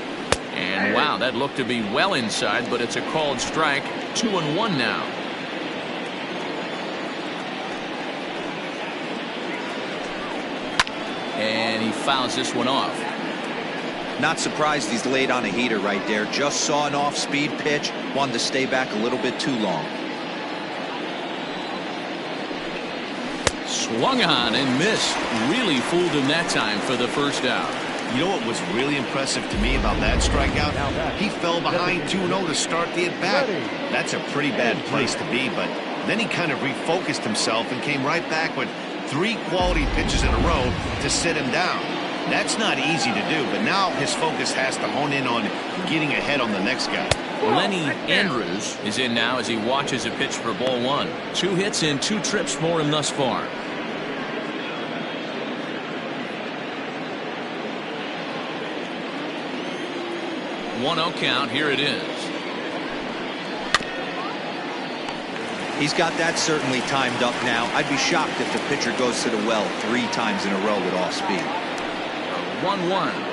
And wow, that looked to be well inside, but it's a called strike. 2-1 now. And he fouls this one off. Not surprised he's laid on a heater right there. Just saw an off-speed pitch. Wanted to stay back a little bit too long. Swung on and missed. Really fooled him that time for the first out. You know what was really impressive to me about that strikeout? He fell behind 2-0 to start the at-bat. That's a pretty bad place to be, but then he kind of refocused himself and came right back with 3 quality pitches in a row to sit him down. That's not easy to do, but now his focus has to hone in on getting ahead on the next guy. Lenny Andrews is in now as he watches a pitch for ball 1. 2 hits and 2 trips for him thus far. One 0 count. Here it is. He's got that certainly timed up now. I'd be shocked if the pitcher goes to the well 3 times in a row with off speed. 1-1.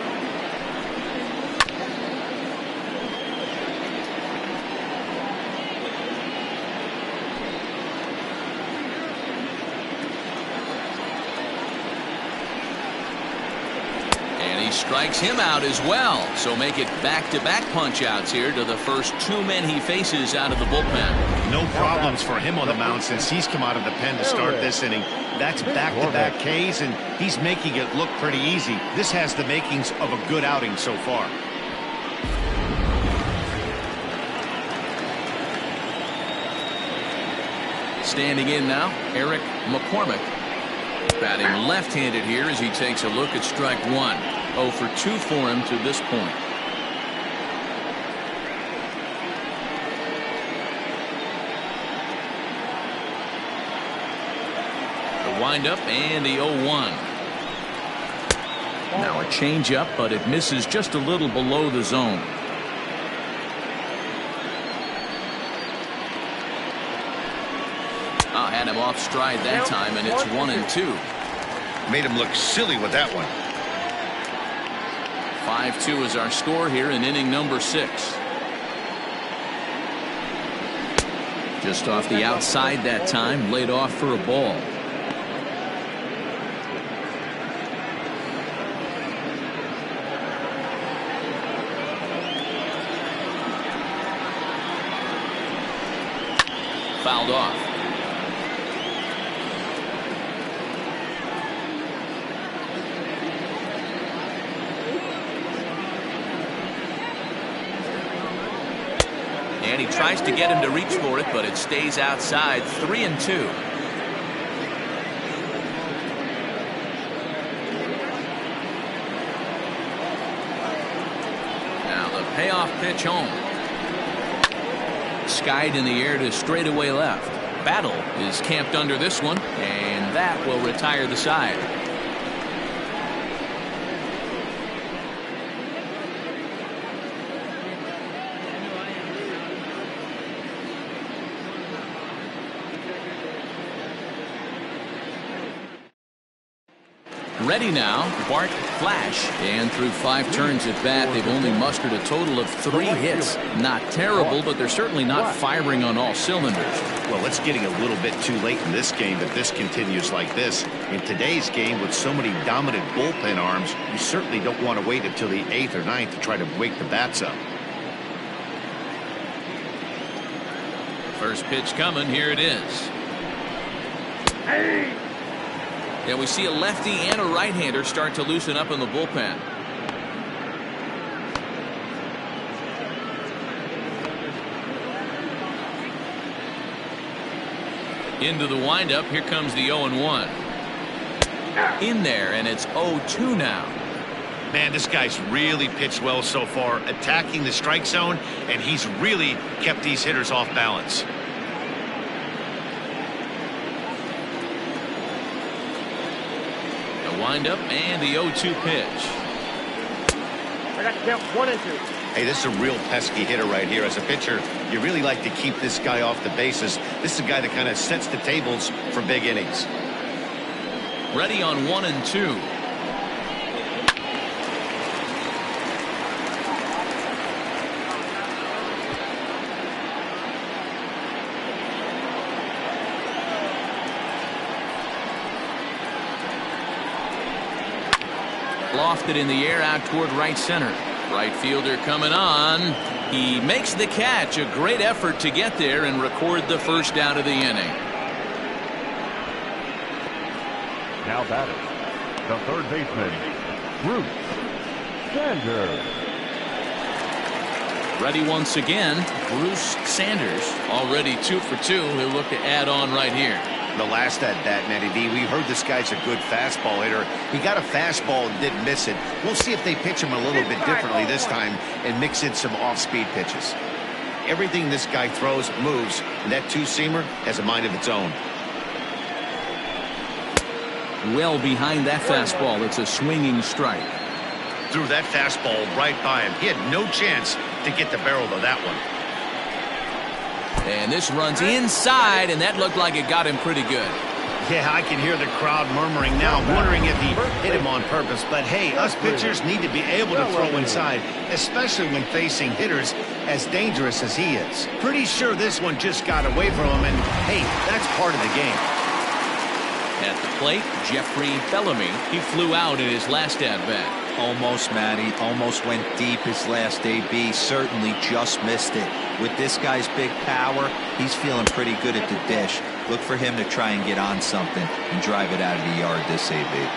Strikes him out as well. So make it back-to-back punch-outs here to the first 2 men he faces out of the bullpen. No problems for him on the mound since he's come out of the pen to start this inning. That's back-to-back Ks, and he's making it look pretty easy. This has the makings of a good outing so far. Standing in now, Eric McCormick. Batting left-handed here as he takes a look at strike 1. 0 for 2 for him to this point. The windup and the 0-1. Now a changeup, but it misses just a little below the zone. Had him off stride that time, and it's 1-2. Made him look silly with that one. 5-2 is our score here in inning number 6. Just off the outside that time, laid off for a ball. Fouled off. And he tries to get him to reach for it, but it stays outside. 3-2. Now the payoff pitch home. Skied in the air to straightaway left. Battle is camped under this one, and that will retire the side. Ready now, Bart Flash. And through 5 turns at bat, they've only mustered a total of 3 hits. Not terrible, but they're certainly not firing on all cylinders. Well, it's getting a little bit too late in this game if this continues like this. In today's game, with so many dominant bullpen arms, you certainly don't want to wait until the 8th or 9th to try to wake the bats up. First pitch coming. Here it is. And we see a lefty and a right-hander start to loosen up in the bullpen. Into the windup. Here comes the 0-1. In there, and it's 0-2 now. Man, this guy's really pitched well so far, attacking the strike zone, and he's really kept these hitters off balance. Windup and the 0-2 pitch. I got to count 1-2. Hey, this is a real pesky hitter right here. As a pitcher, you really like to keep this guy off the bases. This is a guy that kind of sets the tables for big innings. Ready on 1-2. Lofted in the air out toward right center. Right fielder coming on. He makes the catch. A great effort to get there and record the first out of the inning. Now batting, the third baseman, Bruce Sanders. Ready once again, Bruce Sanders. Already 2 for 2. He'll look to add on right here. The last at bat, Matty D, we heard this guy's a good fastball hitter. He got a fastball and didn't miss it. We'll see if they pitch him a little bit differently this time and mix in some off-speed pitches. Everything this guy throws moves, and that two-seamer has a mind of its own. Well behind that fastball. It's a swinging strike. Threw that fastball right by him. He had no chance to get the barrel of that one. And this runs inside, and that looked like it got him pretty good. Yeah, I can hear the crowd murmuring now, wondering if he hit him on purpose. But hey, us pitchers need to be able to throw inside, especially when facing hitters as dangerous as he is. Pretty sure this one just got away from him, and hey, that's part of the game. At the plate, Jeffrey Bellamy. He flew out in his last at-bat. Almost, Matty. Almost went deep his last AB. Certainly just missed it. With this guy's big power, he's feeling pretty good at the dish. Look for him to try and get on something and drive it out of the yard this AB.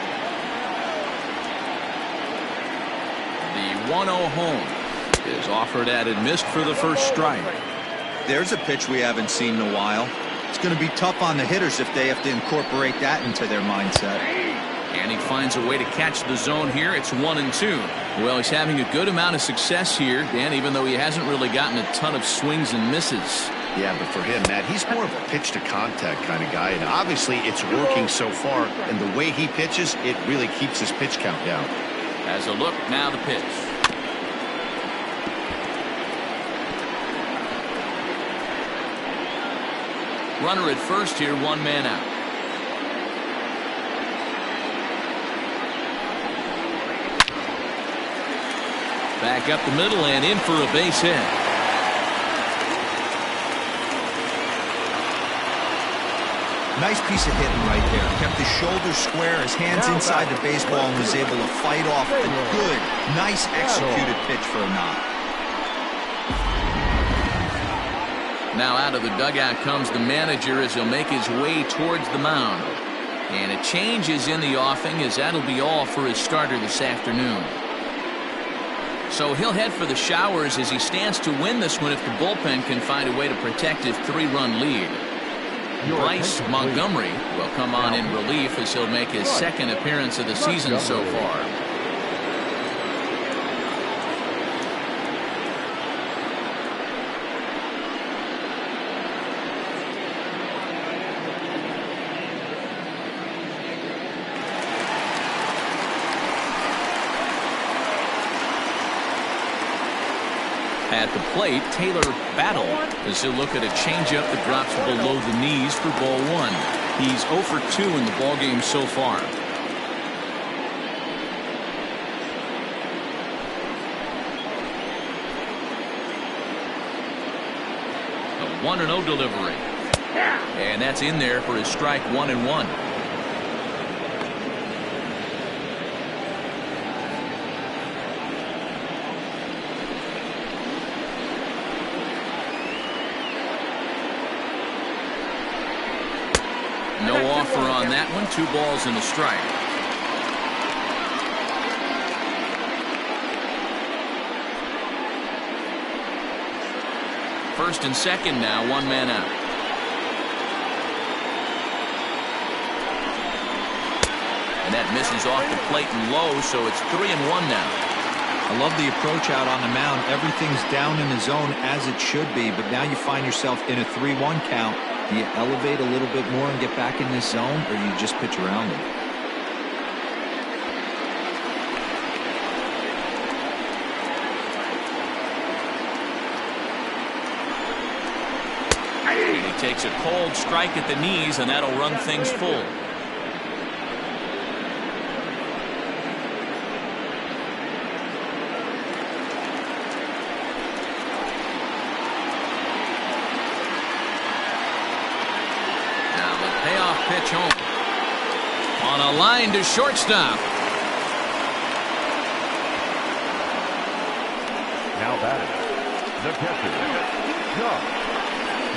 The 1-0 home is offered at and missed for the first strike. There's a pitch we haven't seen in a while. It's going to be tough on the hitters if they have to incorporate that into their mindset. And he finds a way to catch the zone here. It's 1-2. Well, he's having a good amount of success here, Dan, even though he hasn't really gotten a ton of swings and misses. Yeah, but for him, Matt, he's more of a pitch-to-contact kind of guy, and obviously it's working so far, and the way he pitches, it really keeps his pitch count down. As a look, now the pitch. Runner at first here, one man out. Back up the middle and in for a base hit. Nice piece of hitting right there. Kept his shoulders square, his hands inside the baseball, and was able to fight off a good, nice executed pitch for a knock. Now out of the dugout comes the manager as he'll make his way towards the mound. And a change is in the offing, as that'll be all for his starter this afternoon. So he'll head for the showers as he stands to win this one if the bullpen can find a way to protect his 3-run lead. Bryce Montgomery will come on in relief as he'll make his second appearance of the season so far. At the plate, Taylor Battle as he'll look at a changeup that drops below the knees for ball one. He's 0 for 2 in the ballgame so far. A 1-0 delivery. And that's in there for his strike 1-1. No offer on that one. 2 balls and a strike. First and second now, 1 man out. And that misses off the plate and low, so it's 3-1 now. I love the approach out on the mound. Everything's down in the zone as it should be, but now you find yourself in a 3-1 count. Do you elevate a little bit more and get back in this zone, or you just pitch around it? And he takes a cold strike at the knees, and that'll run things full. Pitch home. On a line to shortstop. Now batting, the catcher, Josh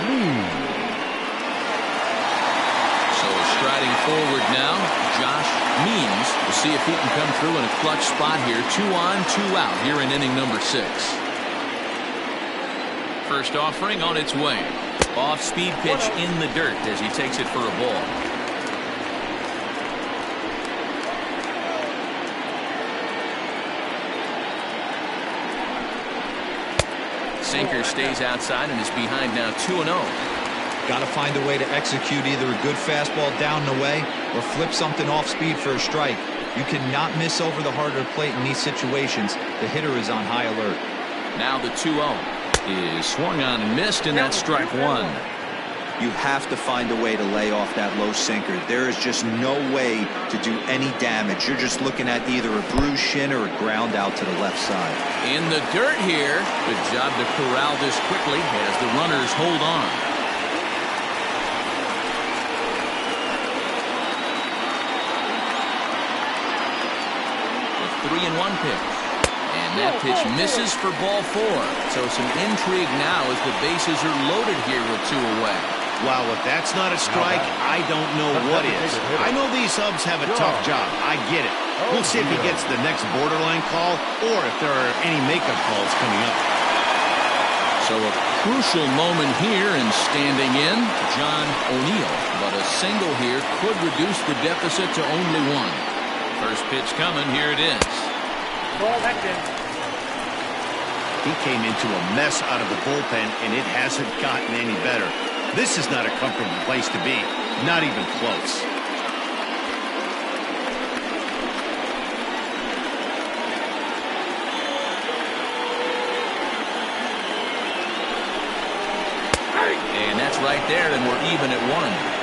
Means. So striding forward now, Josh Means. We'll see if he can come through in a clutch spot here. 2 on, 2 out here in inning number 6. First offering on its way. Off-speed pitch in the dirt as he takes it for a ball. Sinker stays outside and is behind now 2-0. Got to find a way to execute either a good fastball down and away or flip something off speed for a strike. You cannot miss over the harder plate in these situations. The hitter is on high alert. Now the 2-0. is swung on and missed, and that's strike one. You have to find a way to lay off that low sinker. There is just no way to do any damage. You're just looking at either a bruised shin or a ground out to the left side. In the dirt here. Good job to corral this quickly as the runners hold on. The 3-1 pitch. And that pitch misses for ball 4. So some intrigue now as the bases are loaded here with 2 away. Wow, if that's not a strike, I don't know what is. I know these subs have a tough job. I get it. We'll see if he gets the next borderline call or if there are any makeup calls coming up. So a crucial moment here in standing in John O'Neill. But a single here could reduce the deficit to only 1. First pitch coming. Here it is. He came into a mess out of the bullpen, and it hasn't gotten any better. This is not a comfortable place to be. Not even close. And that's right there, and we're even at 1.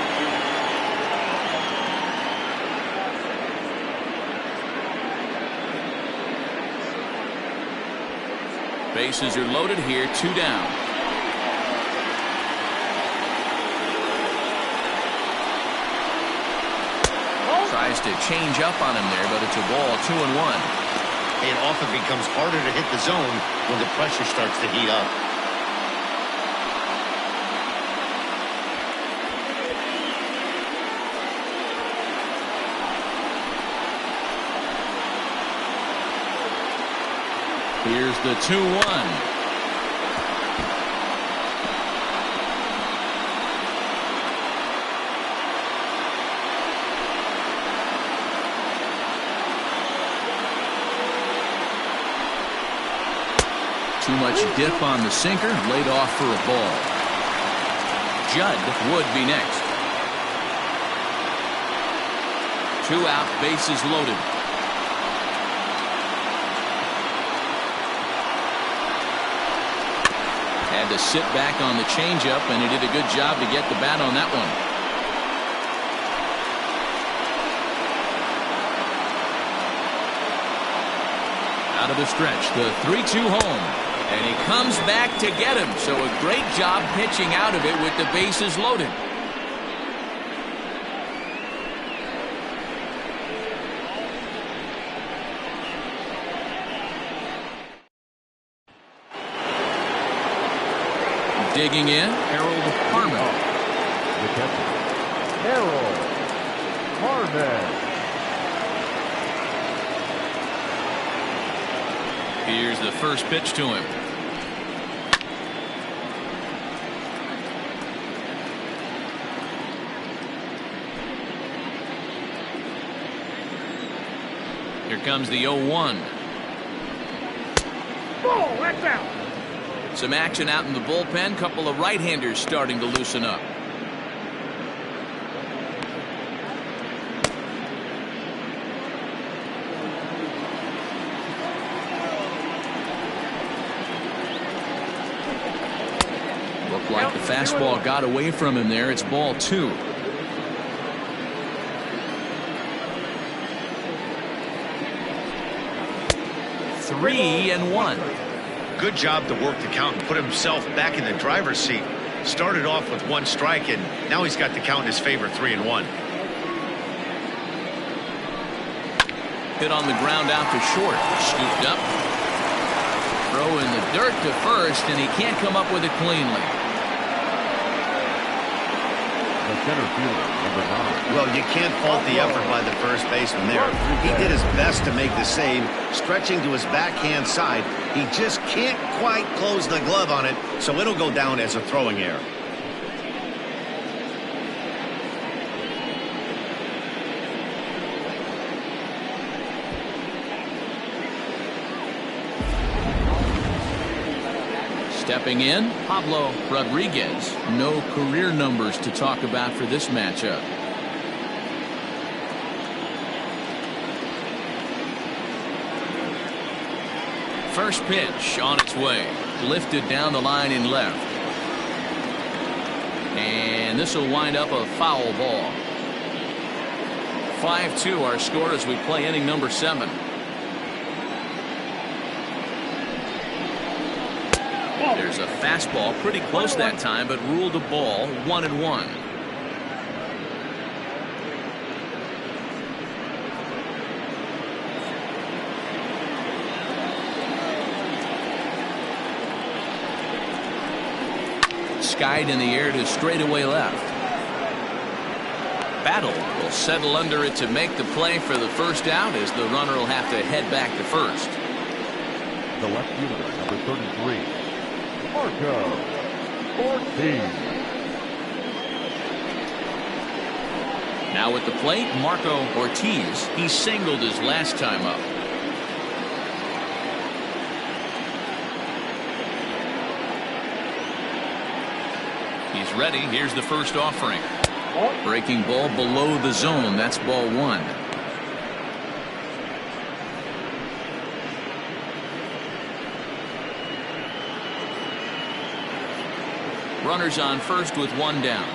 Bases are loaded here, 2 down. Tries to change up on him there, but it's a ball, 2-1. It often becomes harder to hit the zone when the pressure starts to heat up. Here's the 2-1. Too much dip on the sinker, laid off for a ball. Judd would be next. 2 out, bases loaded. Had to sit back on the changeup, and he did a good job to get the bat on that one. Out of the stretch, the 3-2 home. And he comes back to get him. So a great job pitching out of it with the bases loaded. Digging in, Harold Harmon. The catcher, Harold Harmon. Here's the first pitch to him. Here comes the 0-1. Ball, that's out. Some action out in the bullpen. Couple of right-handers starting to loosen up. Looked like the fastball got away from him there. It's ball 2. Three and 1. Good job to work the count and put himself back in the driver's seat. Started off with 1 strike, and now he's got the count in his favor, 3-1. Hit on the ground out to short. Scooped up. Throw in the dirt to first, and he can't come up with it cleanly. The center fielder, number 9. Well, you can't fault the effort by the first baseman there. He did his best to make the save, stretching to his backhand side. He just can't quite close the glove on it, so it'll go down as a throwing error. Stepping in, Pablo Rodriguez. No career numbers to talk about for this matchup. First pitch on its way. Lifted down the line in left. And this will wind up a foul ball. 5-2 our score as we play inning number 7. There's a fastball pretty close that time, but ruled a ball. 1-1. Skied in the air to straightaway left. Battle will settle under it to make the play for the first out, as the runner will have to head back to first. The left fielder, number 33, Marco Ortiz. Now at the plate, Marco Ortiz. He singled his last time up. He's ready. Here's the first offering. Breaking ball below the zone. That's ball 1. Runners on first with 1 down.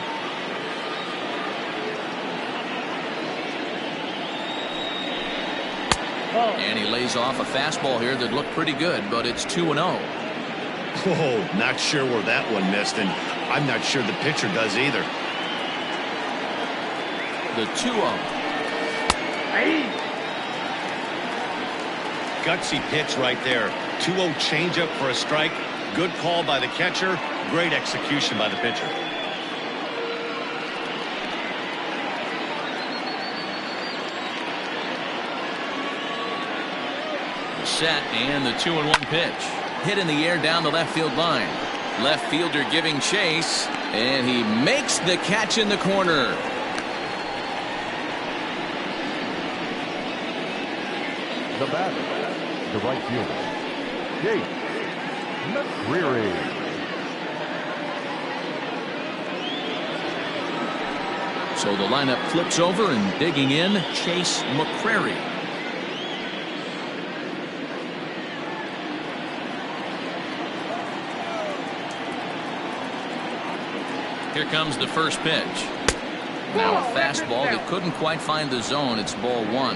And he lays off a fastball here that looked pretty good, but it's 2-0. Oh, not sure where that one missed, and I'm not sure the pitcher does either. The 2-0. Gutsy pitch right there. 2-0 changeup for a strike. Good call by the catcher. Great execution by the pitcher. Set, and the 2-1 pitch. Hit in the air down the left field line. Left fielder giving chase, and he makes the catch in the corner. The batter, the right fielder, Jake McCreary. So the lineup flips over, and digging in, Chase McCreary. Here comes the first pitch. Now a fastball that couldn't quite find the zone. It's ball 1.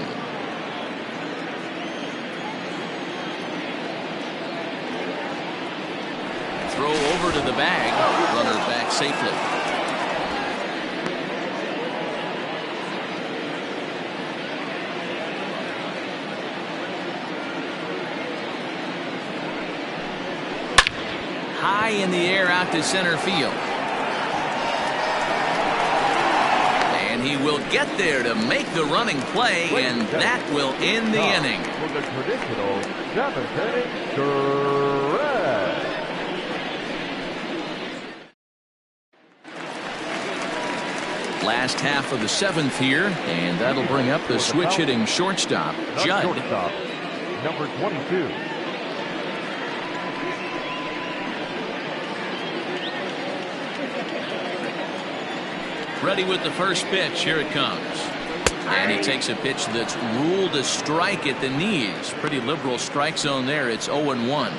Throw over to the bag. Runner back safely. High in the air out to center field. He will get there to make the running play, and that will end the inning. For the traditional 7th inning stretch. Last half of the 7th here, and that'll bring up the switch hitting shortstop, Judd. Shortstop, number 22. Ready with the first pitch. Here it comes. And he takes a pitch that's ruled a strike at the knees. Pretty liberal strike zone there. It's 0-1.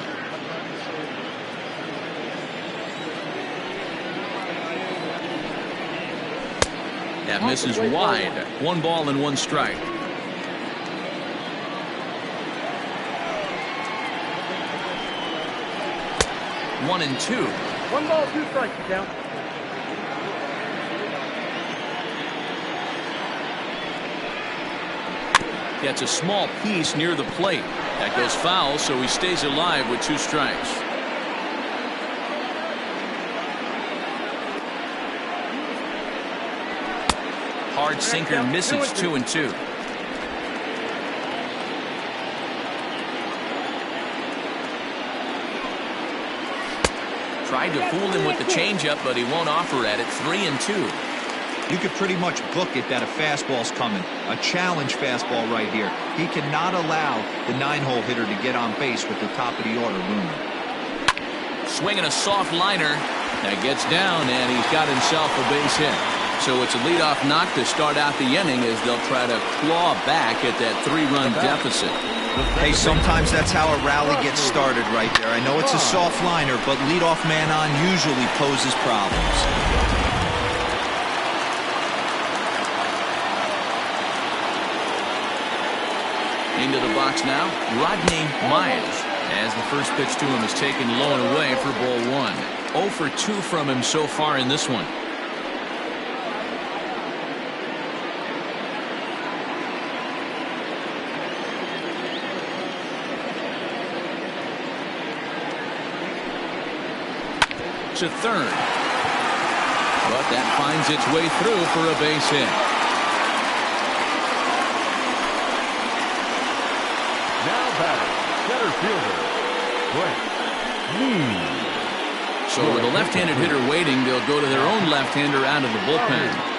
That misses wide. 1 ball and 1 strike. One and 2. 1 ball, 2 strikes, count. Gets a small piece near the plate. That goes foul, so he stays alive with 2 strikes. Hard sinker misses. 2-2. Tried to fool him with the changeup, but he won't offer at it. 3-2. You could pretty much book it that a fastball's coming. A challenge fastball right here. He cannot allow the 9-hole hitter to get on base with the top of the order looming. Swinging a soft liner. That gets down, and he's got himself a base hit. So it's a leadoff knock to start out the inning as they'll try to claw back at that 3-run deficit. Hey, sometimes that's how a rally gets started right there. I know it's a soft liner, but leadoff man on usually poses problems. Into the box now, Rodney Myers, as the first pitch to him is taken low and away for ball 1. 0 for 2 from him so far in this one. To third, but that finds its way through for a base hit. Now batting, center fielder, Brent Lee. So with a left-handed hitter waiting, they'll go to their own left-hander out of the bullpen.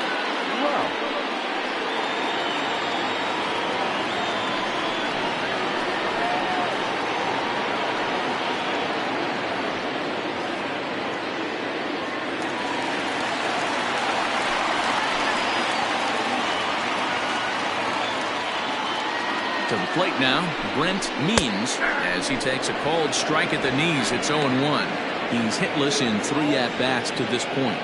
To the plate now, Brent Means, as he takes a called strike at the knees. It's 0-1. He's hitless in 3 at-bats to this point.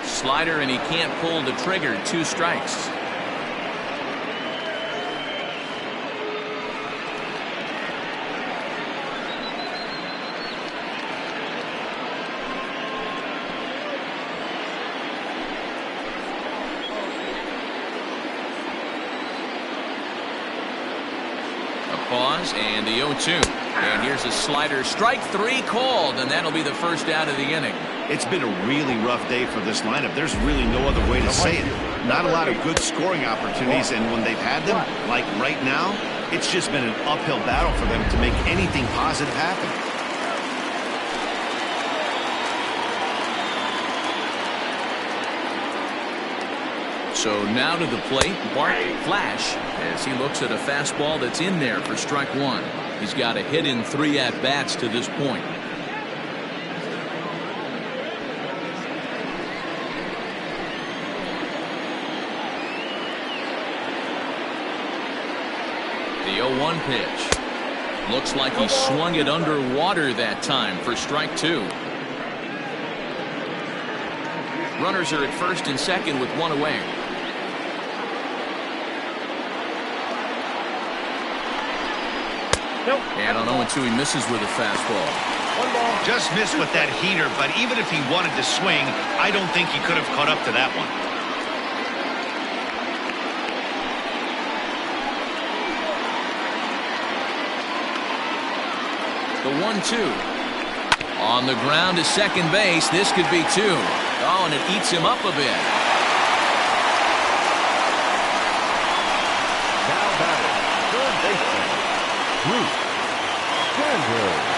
Slider, and he can't pull the trigger. 2 strikes. Pause and the 0-2. And here's a slider. Strike 3 called, and that'll be the first out of the inning. It's been a really rough day for this lineup. There's really no other way to say it. Not a lot of good scoring opportunities, and when they've had them, like right now, it's just been an uphill battle for them to make anything positive happen. So now to the plate, Bart Flash, as he looks at a fastball that's in there for strike 1. He's got a hit in 3 at-bats to this point. The 0-1 pitch. Looks like he swung it underwater that time for strike 2. Runners are at first and second with 1 away. And on 0-2, he misses with a fastball. Just missed with that heater, but even if he wanted to swing, I don't think he could have caught up to that one. The 1-2. On the ground to second base. This could be 2. Oh, and it eats him up a bit. Now batting, third baseman, Bruce Sanders.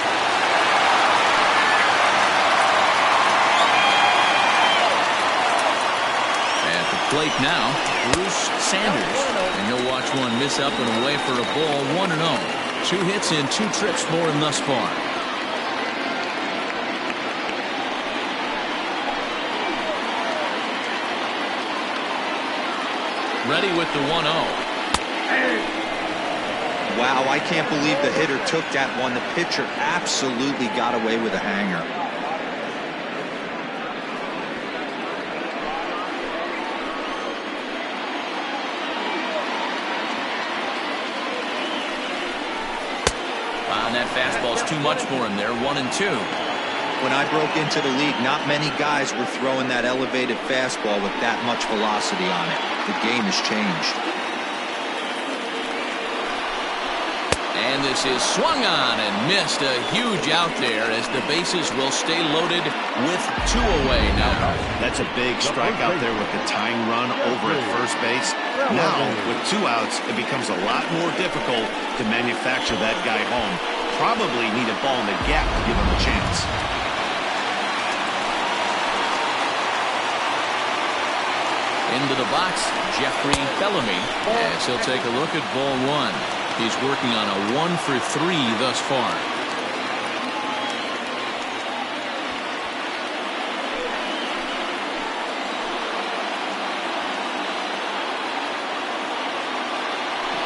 At the plate now, Bruce Sanders. And he'll watch one miss up and away for a ball. 1-0. 2 hits and 2 trips for him thus far. Ready with the 1-0. Wow, I can't believe the hitter took that one. The pitcher absolutely got away with a hanger. Wow, and that fastball's too much for him there. 1-2. When I broke into the league, not many guys were throwing that elevated fastball with that much velocity on it. The game has changed. And this is swung on and missed. A huge out there as the bases will stay loaded with 2 away now. That's a big strike out there with the tying run over at first base. Now, with 2 outs, it becomes a lot more difficult to manufacture that guy home. Probably need a ball in the gap to give him a chance. Into the box, Jeffrey Bellamy, as he'll take a look at ball one. He's working on a 1 for 3 thus far.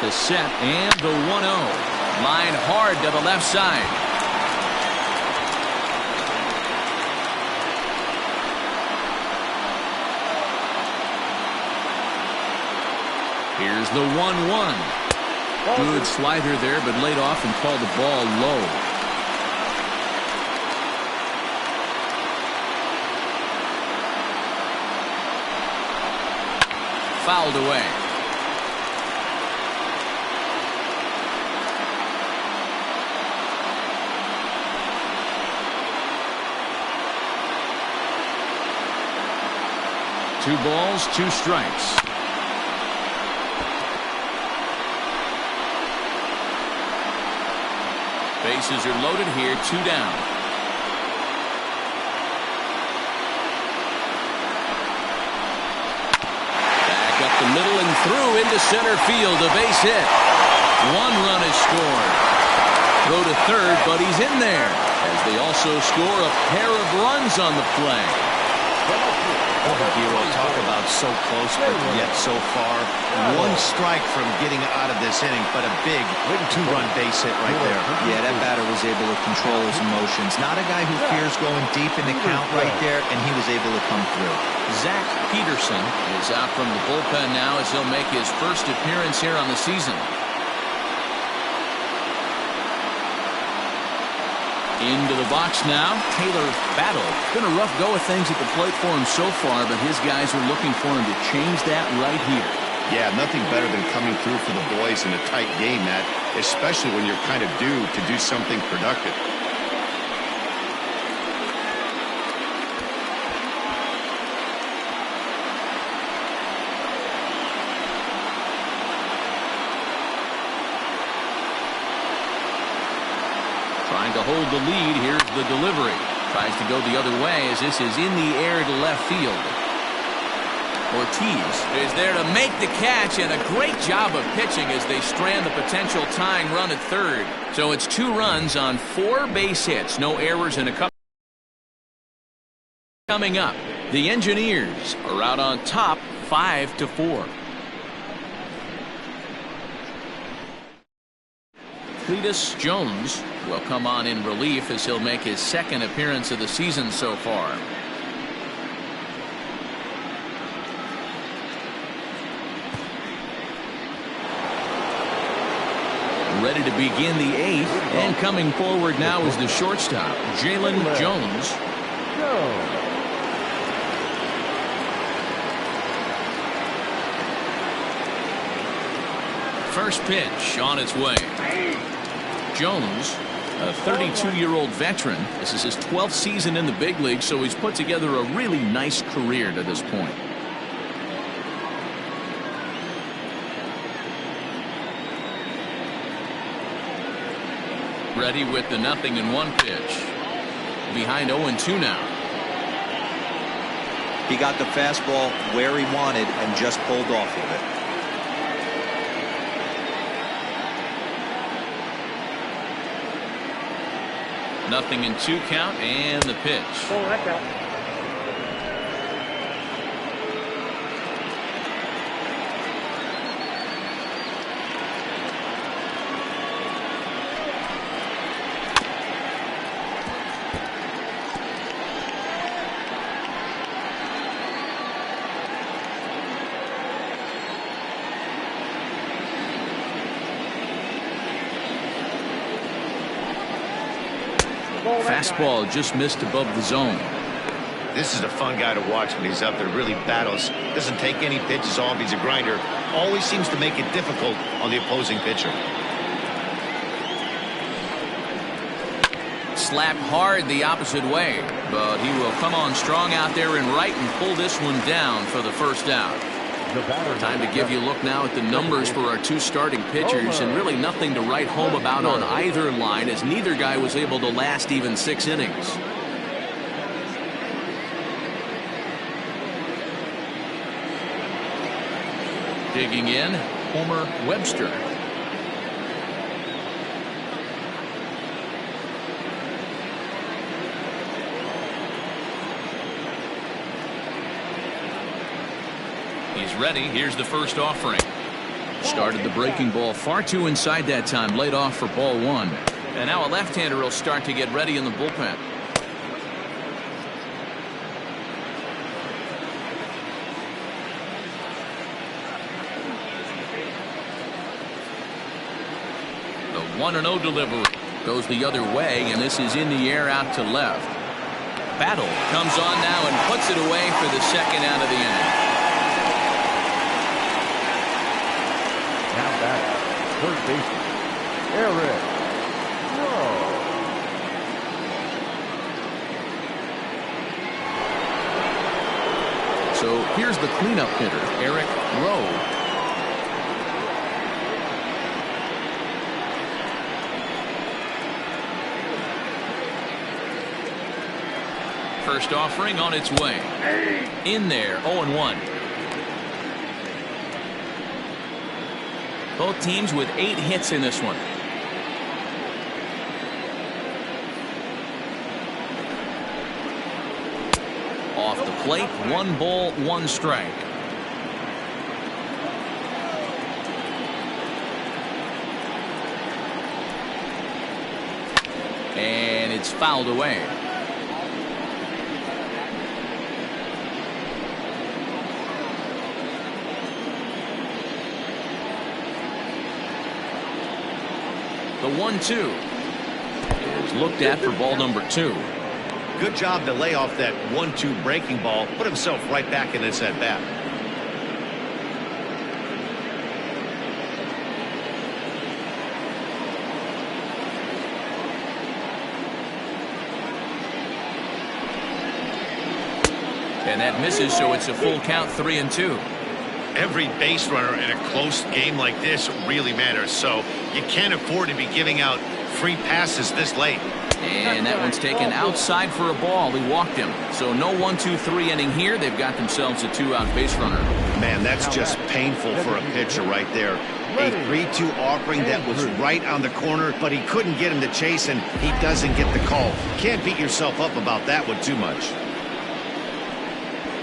The set and the 1-0. Line hard to the left side. Here's the 1-1. Good slider there, but laid off and called the ball low. Fouled away. Two balls, two strikes. Bases are loaded here, 2 down. Back up the middle and through into center field, a base hit. 1 run is scored. Throw to third, but he's in there, as they also score a pair of runs on the play. Hero, talk about so close, but yet so far. 1 strike from getting out of this inning, but a big 2-run base hit right there. Yeah, that batter was able to control his emotions. Not a guy who fears going deep in the count right there, and he was able to come through. Zach Peterson is out from the bullpen now as he'll make his first appearance here on the season. Into the box now, Taylor Battle. Been a rough go of things at the plate for him so far, but his guys are looking for him to change that right here. Yeah, nothing better than coming through for the boys in a tight game, Matt, especially when you're kind of due to do something productive. Trying to hold the lead. Here's the delivery. Tries to go the other way as this is in the air to left field. Ortiz is there to make the catch, and a great job of pitching as they strand the potential tying run at third. So it's 2 runs on 4 base hits. No errors and a couple. Coming up, the Engineers are out on top 5-4. Cletus Jones will come on in relief as he'll make his 2nd appearance of the season so far. Ready to begin the 8th, and coming forward now is the shortstop, Jalen Jones. First pitch on its way. Jones, a 32-year-old veteran. This is his 12th season in the big league, so he's put together a really nice career to this point. Ready with the 0-1 pitch. Behind 0-2 now. He got the fastball where he wanted and just pulled off with it. Nothing in 2 count, and the pitch. Oh, that's out. Fastball just missed above the zone. This is a fun guy to watch when he's up there. Really battles. Doesn't take any pitches off. He's a grinder. Always seems to make it difficult on the opposing pitcher. Slapped hard the opposite way, but he will come on strong out there and right and pull this one down for the first out. Time to give you a look now at the numbers for our 2 starting pitchers, and really nothing to write home about on either line, as neither guy was able to last even 6 innings. Digging in, Homer Webster. He's ready. Here's the first offering. Started the breaking ball far too inside that time. Laid off for ball one. And now a left-hander will start to get ready in the bullpen. The 1-0 delivery goes the other way, and this is in the air out to left. Battle comes on now and puts it away for the second out of the inning. Now back, third baseman, Eric Rowe. So here's the cleanup hitter, Eric Rowe. First offering on its way. In there, 0-1. Both teams with 8 hits in this one. Off the plate, 1 ball, 1 strike. And it's fouled away. The 1-2 is looked at for ball number 2. Good job to lay off that 1-2 breaking ball. Put himself right back in this at bat. And that misses, so it's a full count, 3-2. Every base runner in a close game like this really matters, so you can't afford to be giving out free passes this late. And that one's taken outside for a ball. He walked him. So no 1-2-3 inning here. They've got themselves a 2-out base runner. Man, that's just painful for a pitcher right there. A 3-2 offering that was right on the corner, but he couldn't get him to chase, and he doesn't get the call. Can't beat yourself up about that one too much.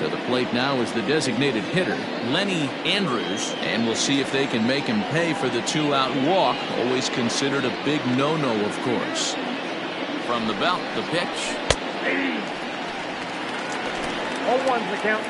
To the plate now is the designated hitter, Lenny Andrews, and we'll see if they can make him pay for the 2-out walk. Always considered a big no-no, of course. From the belt, the pitch. 0-1's the count.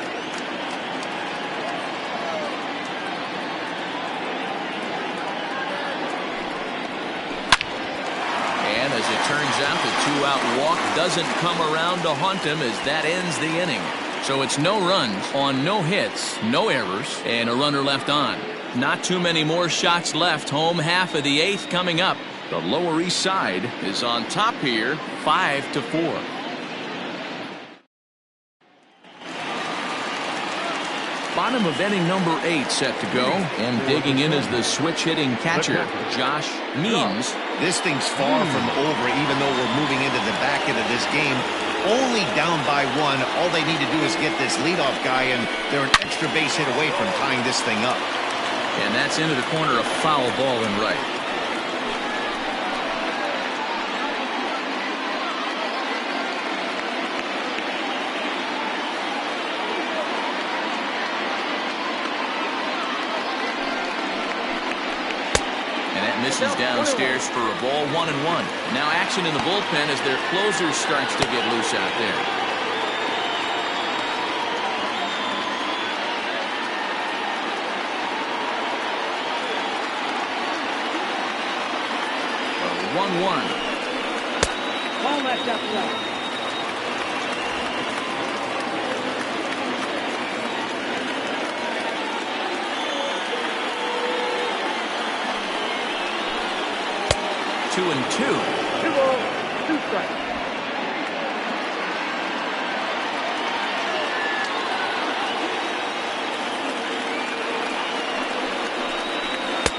And as it turns out, the 2-out walk doesn't come around to haunt him as that ends the inning. So it's no runs on no hits, no errors, and a runner left on. Not too many more shots left. Home half of the 8th coming up. The Lower East Side is on top here, 5-4. Bottom of inning number 8 set to go, and digging in is the switch hitting catcher, Josh Means. This thing's far from over, even though we're moving into the back end of this game. Only down by 1. All they need to do is get this leadoff guy, and they're an extra base hit away from tying this thing up. And that's into the corner, a foul ball and right. Misses downstairs for a ball, 1-1. Now action in the bullpen as their closer starts to get loose out there. A 1-1. Ball left up left. Two and 2. 2 balls, 2 strikes.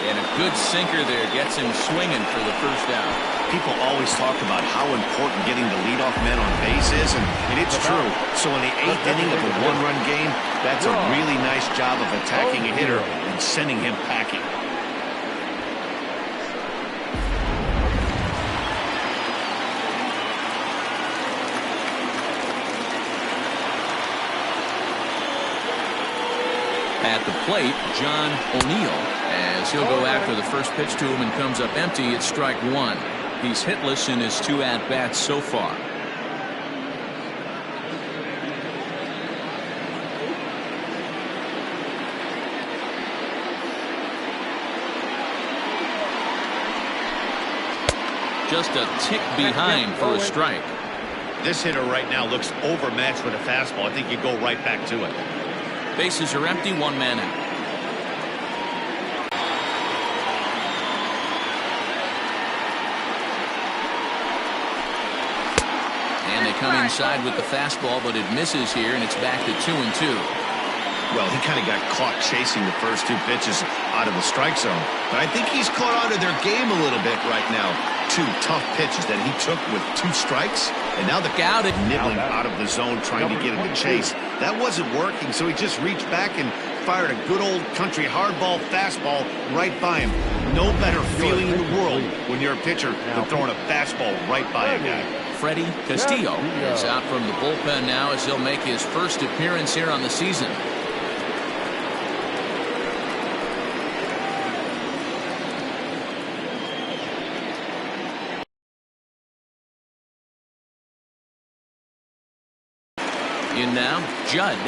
And a good sinker there gets him swinging for the first out. People always talk about how important getting the leadoff man on base is, and it's true. So in the 8th inning of a 1-run game, that's a really nice job of attacking a hitter and sending him packing. At the plate, John O'Neill, as he'll go after the first pitch to him and comes up empty. It's strike one. He's hitless in his 2 at-bats so far. Just a tick behind for a strike. This hitter right now looks overmatched with a fastball. I think you go right back to it. Bases are empty, 1 man out. And they come inside with the fastball, but it misses here, and it's back to 2-2. Well, he kind of got caught chasing the first 2 pitches out of the strike zone. But I think he's caught onto their game a little bit right now. 2 tough pitches that he took with 2 strikes. And now the guy nibbling out of the zone trying to get him to chase. That wasn't working, so he just reached back and fired a good old country hardball fastball right by him. No better feeling in the world when you're a pitcher than throwing a fastball right by a guy. Freddie Castillo is out from the bullpen now as he'll make his first appearance here on the season. In now, Judd.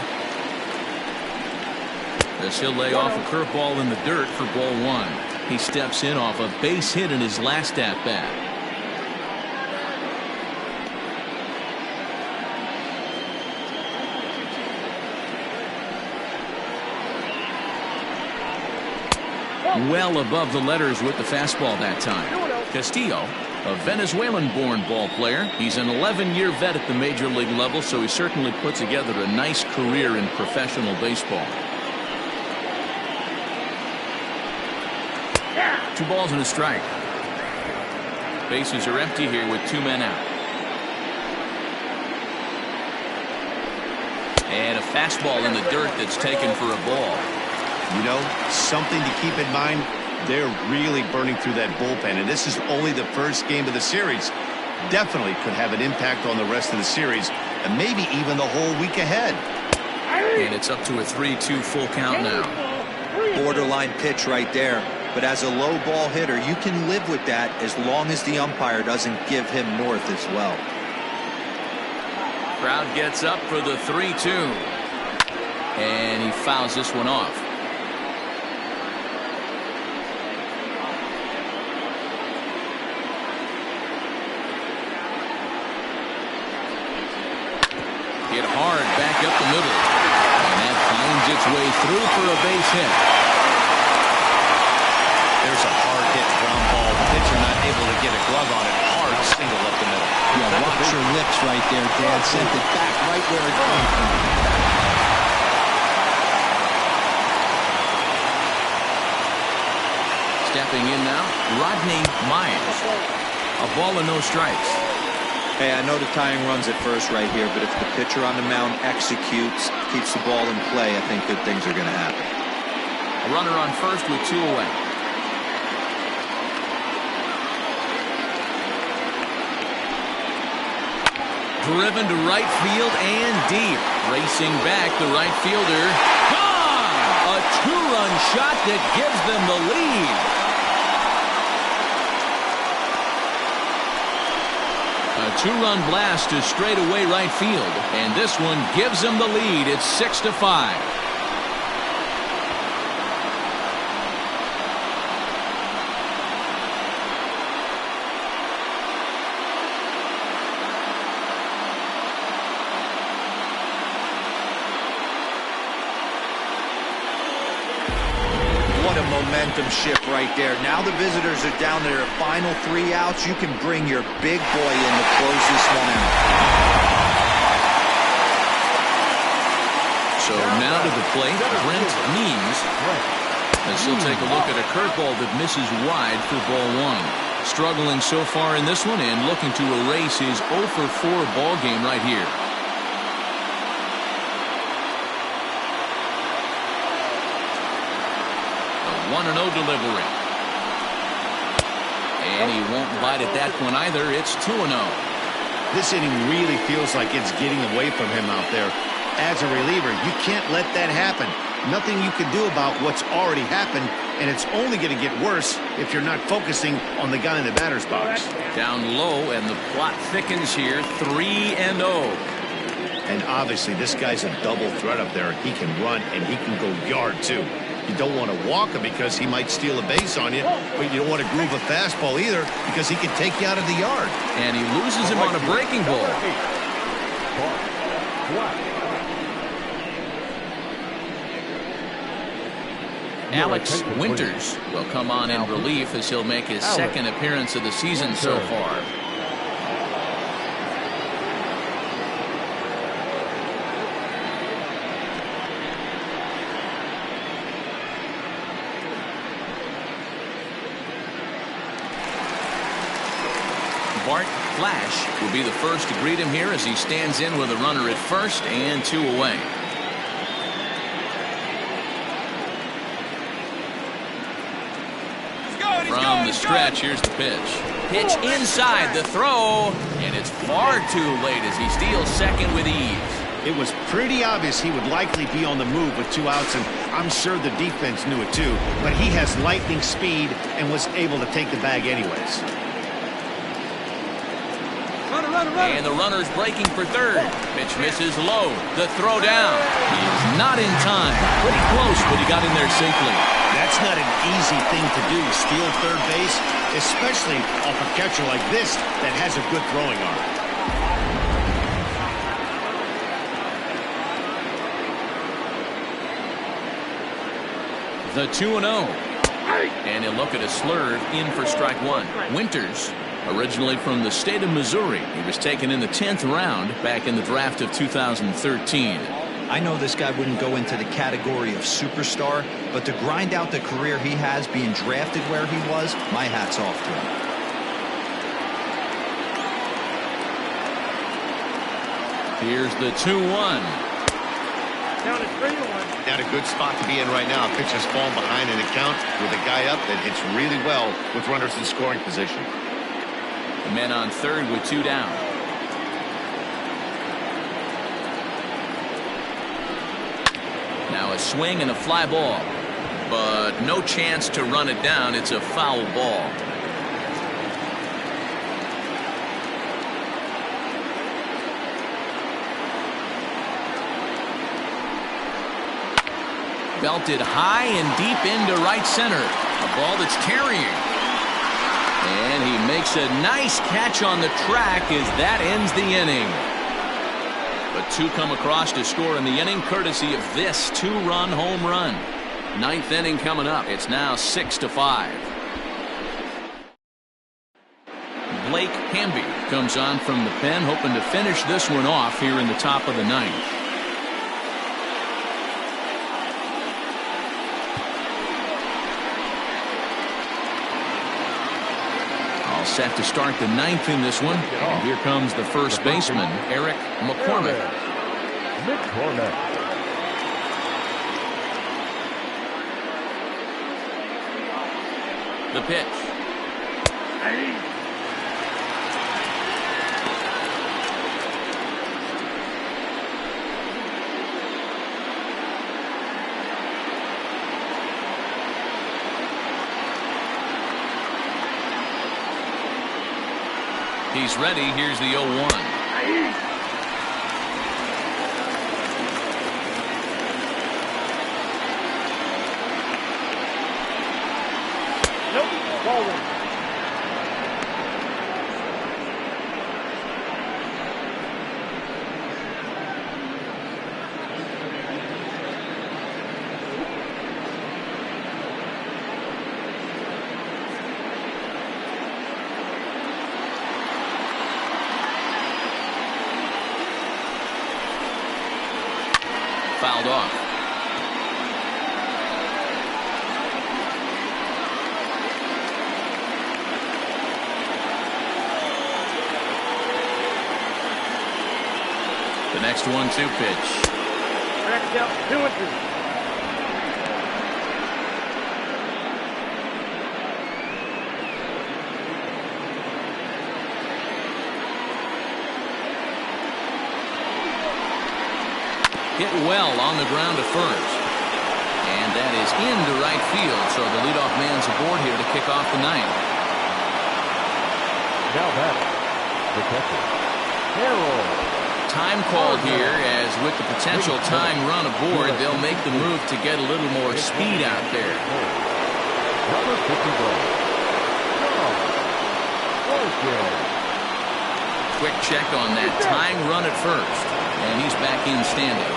As he'll lay off a curveball in the dirt for ball 1. He steps in off a base hit in his last at-bat. Well above the letters with the fastball that time. Castillo, a Venezuelan-born ball player. He's an 11-year vet at the major league level, so he certainly put together a nice career in professional baseball. 2 balls and a strike. Bases are empty here with 2 men out. And a fastball in the dirt that's taken for a ball. You know, something to keep in mind, they're really burning through that bullpen, and this is only the first game of the series. Definitely could have an impact on the rest of the series, and maybe even the whole week ahead. And it's up to a 3-2 full count now. Borderline pitch right there. But as a low ball hitter, you can live with that as long as the umpire doesn't give him north as well. Crowd gets up for the 3-2. And he fouls this one off. Hit hard back up the middle. And that finds its way through for a base hit. There's a hard hit ground ball. The pitcher not able to get a glove on it. Hard single up the middle. Yeah, watch your lips right there, Dad. Sent it back right where it came from. Stepping in now, Rodney Myers. A ball and no strikes. Hey, I know the tying run's at first right here, but if the pitcher on the mound executes, keeps the ball in play, I think good things are going to happen. A runner on first with 2 away. Driven to right field and deep. Racing back, the right fielder. Gone! A 2-run shot that gives them the lead. A 2-run blast to straightaway right field, and this one gives them the lead. It's 6-5. Momentum shift right there. Now the visitors are down to their final 3 outs. You can bring your big boy in to close this one out. So now to the plate, Brent Means, as he'll take a look at a curveball that misses wide for ball 1. Struggling so far in this one and looking to erase his 0 for 4 ball game right here. 1-0 delivery. And he won't bite at that one either. It's 2-0. This inning really feels like it's getting away from him out there. As a reliever, you can't let that happen. Nothing you can do about what's already happened, and it's only going to get worse if you're not focusing on the guy in the batter's box. Down low, and the plot thickens here. 3-0. And obviously, this guy's a double threat up there. He can run, and he can go yard, too. You don't want to walk him because he might steal a base on you, but you don't want to groove a fastball either because he can take you out of the yard. And he loses him on a breaking ball. Alex Winters will come on in relief as he'll make his second appearance of the season so far. Bart Flash will be the first to greet him here as he stands in with a runner at first and 2 away. From the stretch, here's the pitch. Pitch inside, the throw, and it's far too late as he steals second with ease. It was pretty obvious he would likely be on the move with 2 outs, and I'm sure the defense knew it too, but he has lightning speed and was able to take the bag anyways. And the runner's breaking for third. Pitch misses low. The throw down. He's not in time. Pretty close, but he got in there safely. That's not an easy thing to do, steal third base, especially off a catcher like this that has a good throwing arm. The 2-0. And he'll look at a slurve in for strike one. Winters, originally from the state of Missouri. He was taken in the 10th round back in the draft of 2013. I know this guy wouldn't go into the category of superstar, but to grind out the career he has being drafted where he was, my hat's off to him. Here's the 2-1. Count is 3-1. Not a good spot to be in right now. Pitcher's falling behind in the count with a guy up that hits really well with runners in scoring position. The men on third with 2 down. Now a swing and a fly ball, but no chance to run it down. It's a foul ball. Belted high and deep into right center. A ball that's carrying. And he makes a nice catch on the track as that ends the inning. But 2 come across to score in the inning courtesy of this 2-run home run. 9th inning coming up. It's now 6-5. Blake Hamby comes on from the pen, hoping to finish this one off here in the top of the 9th. Set to start the 9th in this one. And here comes the first baseman, Eric McCormick. The pitch. He's ready. Here's the 0-1. Nope. Ball 1. Fouled off. The next 1-2 pitch. Back out 2-2. Hit well on the ground to first. And that is into right field, so the leadoff man's aboard here to kick off the ninth. Now batter, the catcher, Harold. Time called here, as with the potential tying run aboard, they'll make the move to get a little more speed out there. Number 51. Quick check on that tying run at first, and he's back in standing.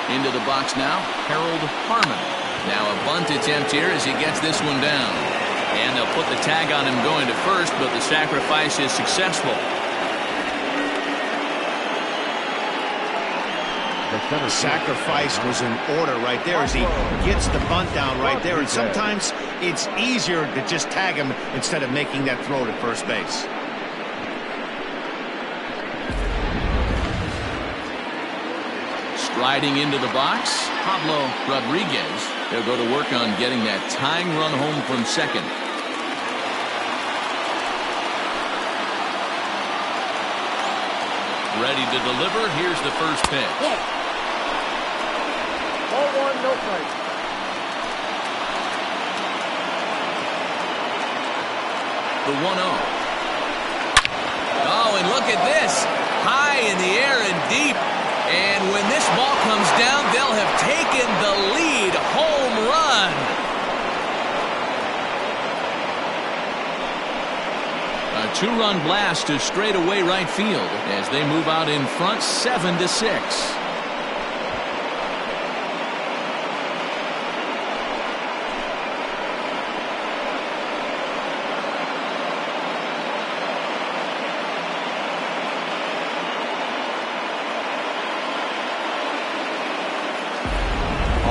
Into the box now, Harold Harmon. Now a bunt attempt here as he gets this one down. And they'll put the tag on him going to first, but the sacrifice is successful. The sacrifice was in order right there as he gets the bunt down right there. And sometimes it's easier to just tag him instead of making that throw to first base. Striding into the box, Pablo Rodriguez. They'll go to work on getting that tying run home from second. Ready to deliver. Here's the first pitch. Ball one, no strike. The 1-0. Oh, and look at this. High in the air and deep. And when this ball comes down, they'll have taken the lead. Home run. A two-run blast to straightaway right field as they move out in front 7-6.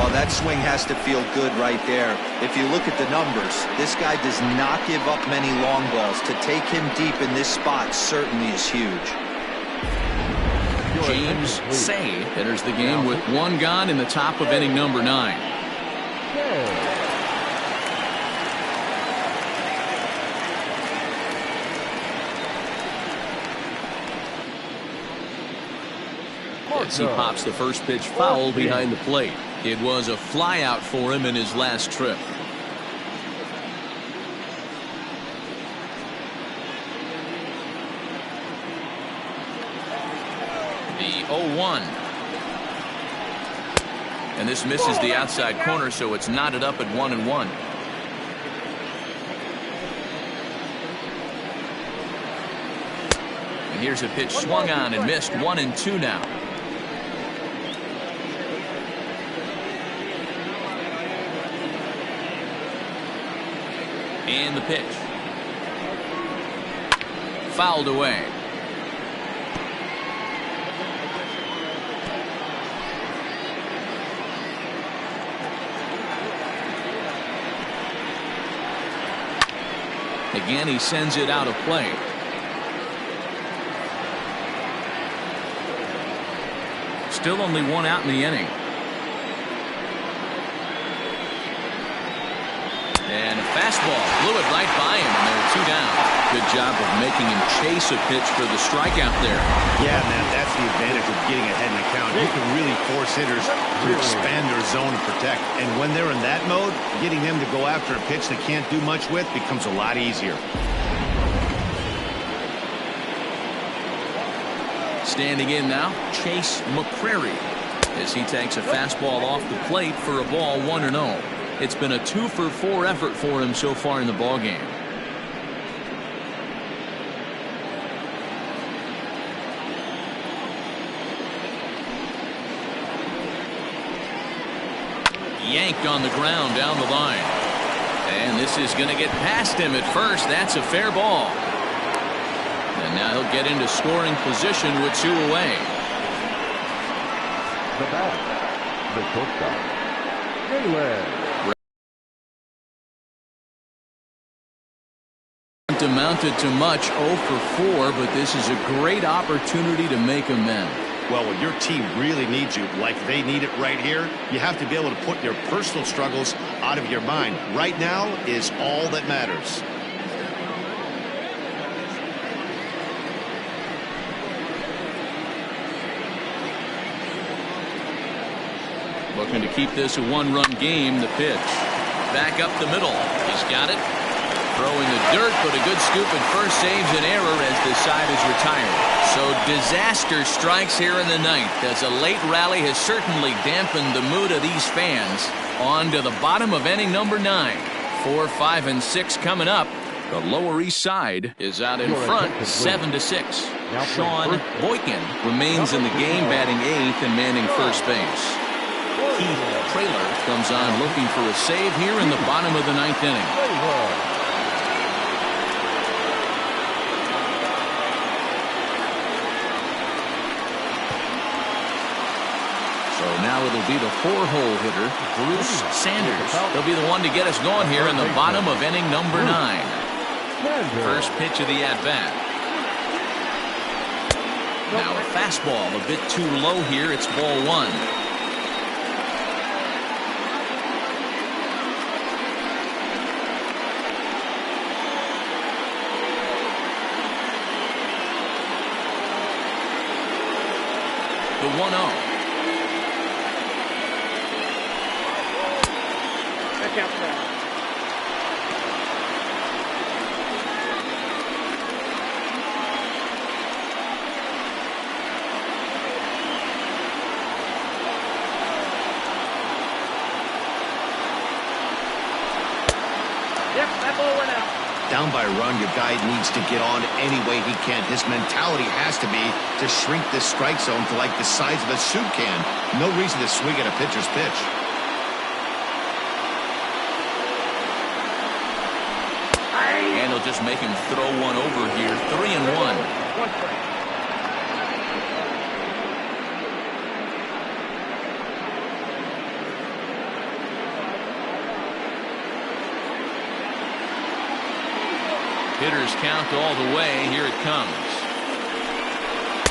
That swing has to feel good right there. If you look at the numbers, this guy does not give up many long balls. To take him deep in this spot certainly is huge. James Say enters the game with one gone in the top of inning number 9. As he pops the first pitch foul behind the plate. It was a flyout for him in his last trip. The 0-1. And this misses the outside corner, so it's knotted up at 1-1. And here's a pitch swung on and missed. 1-2 now. And the pitch. Fouled away. Again, he sends it out of play. Still only one out in the inning. And a fastball blew it right by him, and there are 2 down. Good job of making him chase a pitch for the strikeout there. Yeah, man, that's the advantage of getting ahead in the count. You can really force hitters to expand their zone and protect. And when they're in that mode, getting them to go after a pitch they can't do much with becomes a lot easier. Standing in now, Chase McCrary, as he takes a fastball off the plate for a ball 1-0. It's been a 2-for-4 effort for him so far in the ballgame. Yanked on the ground down the line. And this is going to get past him at first. That's a fair ball. And now he'll get into scoring position with 2 away. The batter, the shortstop, Galen. Amounted to much 0-for-4, but this is a great opportunity to make amends. Well, when your team really needs you, like they need it right here, you have to be able to put your personal struggles out of your mind. Right now is all that matters. Looking to keep this a one-run game. The pitch. Back up the middle. He's got it. Throwing the dirt, but a good scoop at first saves an error as the side is retired. So disaster strikes here in the ninth as a late rally has certainly dampened the mood of these fans. On to the bottom of inning number 9. 4, 5, and 6 coming up. The Lower East Side is out in front, 7-6. Sean Boykin remains in the game, batting 8th and manning first base. Keith Traylor comes on looking for a save here in the bottom of the 9th inning. So now it'll be the 4-hole hitter, Bruce Sanders. He'll be the one to get us going here in the bottom of inning number 9. First pitch of the at-bat. Now a fastball a bit too low here. It's ball 1. The 1-0. Down by a run, your guy needs to get on any way he can. His mentality has to be to shrink this strike zone to like the size of a soup can. No reason to swing at a pitcher's pitch. And he'll just make him throw one over here. 3-1. Hitters count all the way. Here it comes.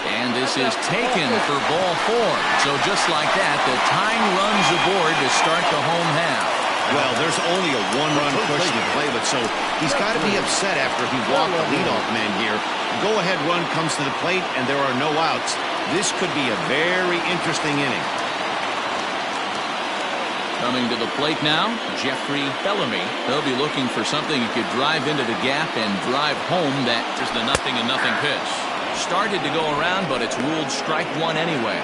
And this is taken for ball 4. So just like that, the tying runs aboard to start the home half. Well, there's only a one-run push to play with, so he's got to be upset after he walked the leadoff man here. Go-ahead run comes to the plate, and there are no outs. This could be a very interesting inning. Coming to the plate now, Jeffrey Bellamy. They'll be looking for something he could drive into the gap and drive home. That is the 0-0 pitch. Started to go around, but it's ruled strike 1 anyway.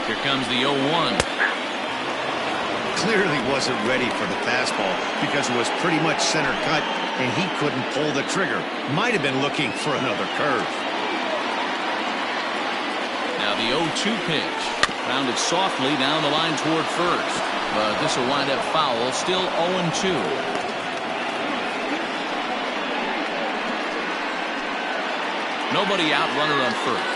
Here comes the 0-1. Clearly wasn't ready for the fastball because it was pretty much center cut and he couldn't pull the trigger. Might have been looking for another curve. Now the 0-2 pitch. Rounded softly down the line toward first. But this will wind up foul. Still 0-2. Nobody out, runner on first.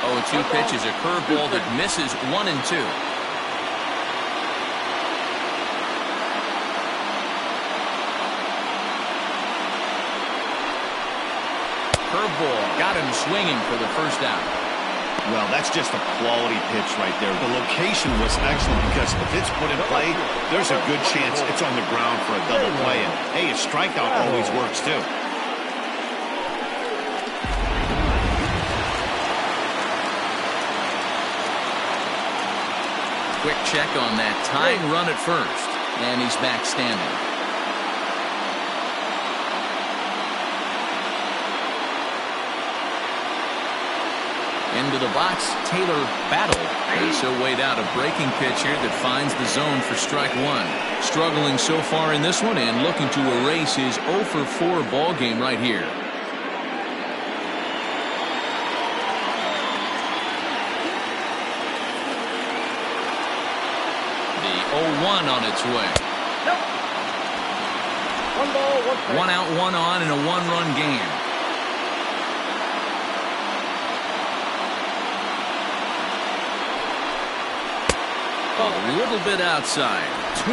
0-2 pitch is a curveball that misses 1-2. Curveball got him swinging for the first out. Well, that's just a quality pitch right there. The location was excellent because if it's put in play, there's a good chance it's on the ground for a double play. And hey, a strikeout always works too. Quick check on that tying run at first, and he's back standing. Into the box, Taylor Battle. As he'll wait out a breaking pitch here that finds the zone for strike 1. Struggling so far in this one and looking to erase his 0-for-4 ball game right here. The 0-1 on its way. Nope. 1 ball, 1 strike. 1 out, 1 on in a 1-run game. A little bit outside. 2-1.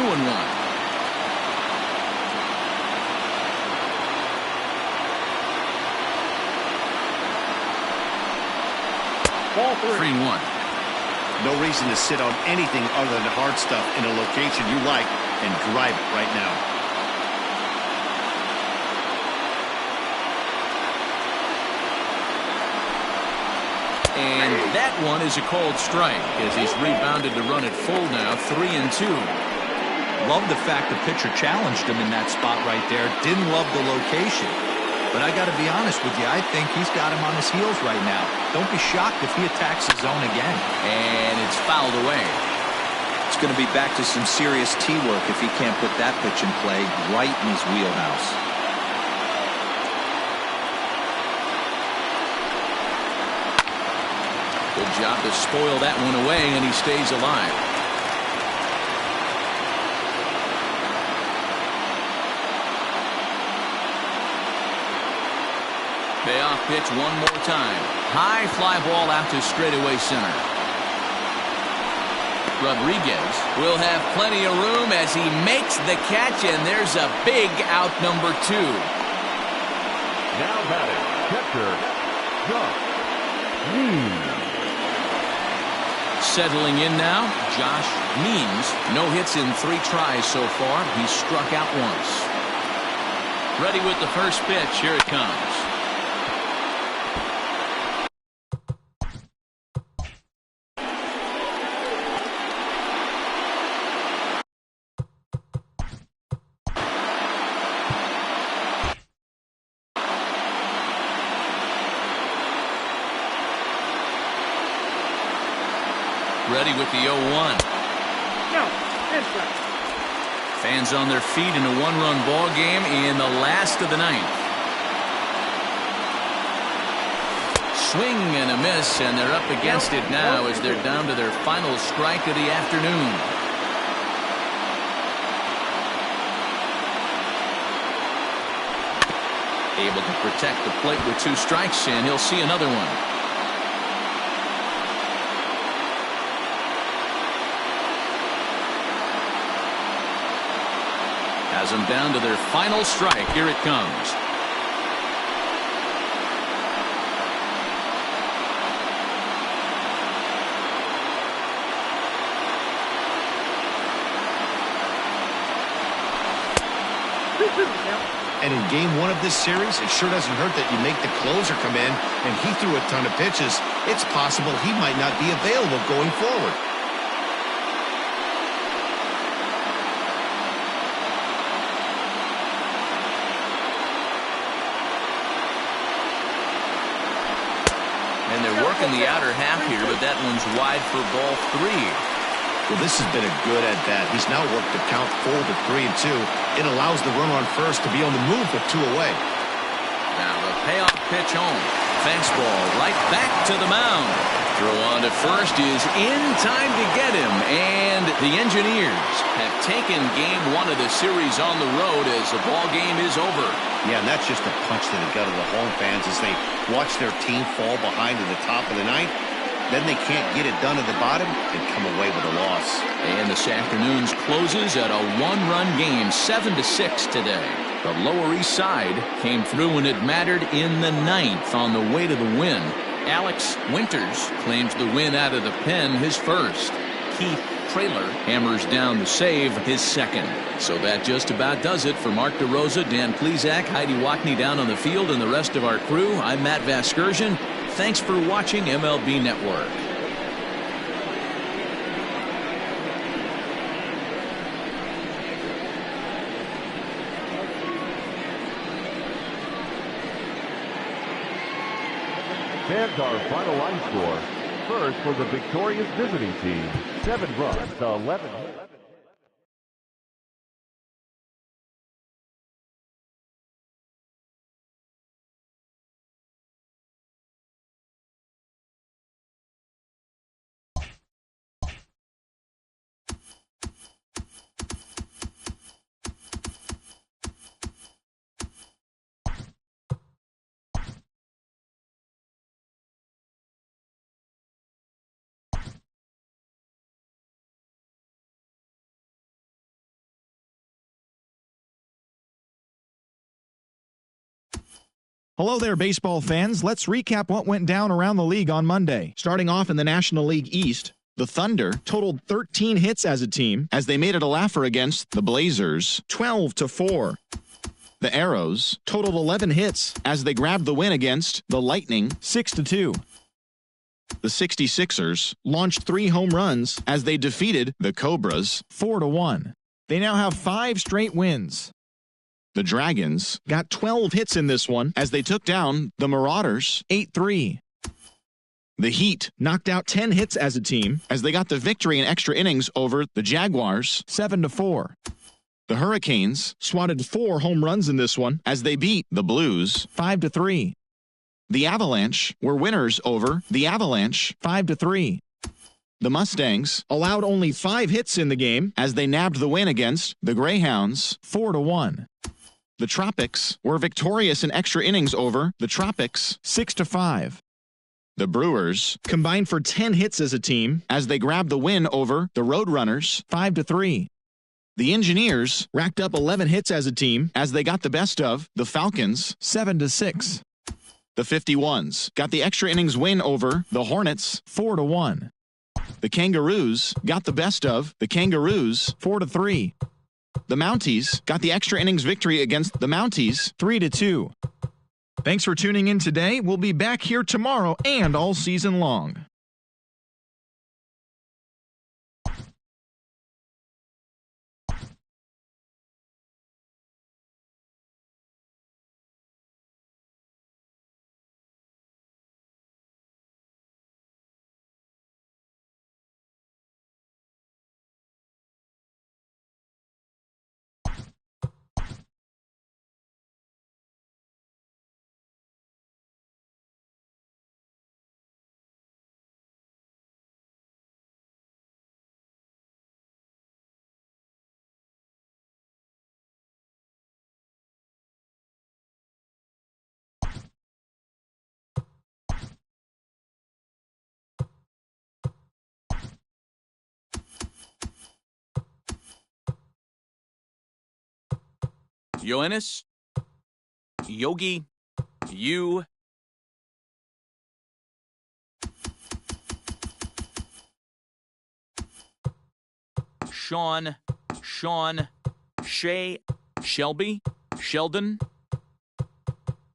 Ball 3. 3-1. No reason to sit on anything other than hard stuff in a location you like and drive it right now. And that one is a called strike as he's rebounded to run it full now, 3-2. Love the fact the pitcher challenged him in that spot right there. Didn't love the location. But I got to be honest with you, I think he's got him on his heels right now. Don't be shocked if he attacks the zone again. And it's fouled away. It's going to be back to some serious T-work if he can't put that pitch in play right in his wheelhouse. Good job to spoil that one away, and he stays alive. Payoff pitch one more time. High fly ball out to straightaway center. Rodriguez will have plenty of room as he makes the catch, and there's a big out, number 2. Now batting, catcher, Josh Means. Settling in now, Josh Means. No hits in 3 tries so far. He's struck out once. Ready with the first pitch. Here it comes. Ready with the 0-1. No, inside. Fans on their feet in a 1-run ball game in the last of the 9th. Swing and a miss, and they're up against it now as they're down to their final strike of the afternoon. Able to protect the plate with 2 strikes, and he'll see another one. Has them down to their final strike. Here it comes. And in game 1 of this series, it sure doesn't hurt that you make the closer come in, and he threw a ton of pitches. It's possible he might not be available going forward. And they're working the outer half here, but that one's wide for ball 3. Well, this has been a good at-bat. He's now worked the count full to 3-2. It allows the runner on first to be on the move with 2 away. Now the payoff pitch home. Fastball right back to the mound. Throw on to first is in time to get him. And the Engineers have taken game 1 of the series on the road as the ball game is over. Yeah, and that's just a punch to the gut of the home fans as they watch their team fall behind at the top of the 9th. Then they can't get it done at the bottom and come away with a loss. And this afternoon's closes at a 1-run game, 7-6 today. The Lower East Side came through when it mattered in the 9th on the way to the win. Alex Winters claims the win out of the pen, his first. Keith Traylor hammers down the save, his second. So that just about does it for Mark DeRosa, Dan Plesac, Heidi Watney down on the field, and the rest of our crew. I'm Matt Vasgersian. Thanks for watching MLB Network. Fans, our final line score. First for the victorious visiting team, 7 runs to 11 hits. Hello there, baseball fans. Let's recap what went down around the league on Monday. Starting off in the National League East, the Thunder totaled 13 hits as a team as they made it a laugher against the Blazers, 12-4. The Arrows totaled 11 hits as they grabbed the win against the Lightning, 6-2. The 66ers launched 3 home runs as they defeated the Cobras, 4-1. They now have 5 straight wins. The Dragons got 12 hits in this one as they took down the Marauders, 8-3. The Heat knocked out 10 hits as a team as they got the victory in extra innings over the Jaguars, 7-4. The Hurricanes swatted 4 home runs in this one as they beat the Blues, 5-3. The Avalanche were winners over the Avalanche, 5-3. The Mustangs allowed only 5 hits in the game as they nabbed the win against the Greyhounds, 4-1. The Tropics were victorious in extra innings over the Tropics, 6-5. The Brewers combined for 10 hits as a team as they grabbed the win over the Roadrunners, 5-3. The Engineers racked up 11 hits as a team as they got the best of the Falcons, 7-6. The 51s got the extra innings win over the Hornets, 4-1. The Kangaroos got the best of the Kangaroos, 4-3. The Mounties got the extra innings victory against the Mounties, 3-2. Thanks for tuning in today. We'll be back here tomorrow and all season long. Ioannis, Yogi, you, Sean, Shay, Shelby, Sheldon,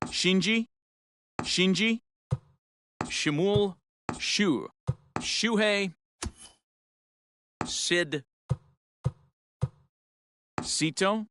Shinji, Shimul, Shuhei, Sid, Sito,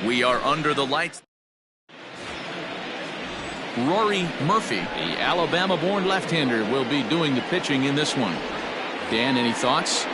We are under the lights. Rory Murphy, the Alabama-born left-hander, will be doing the pitching in this one. Dan, any thoughts?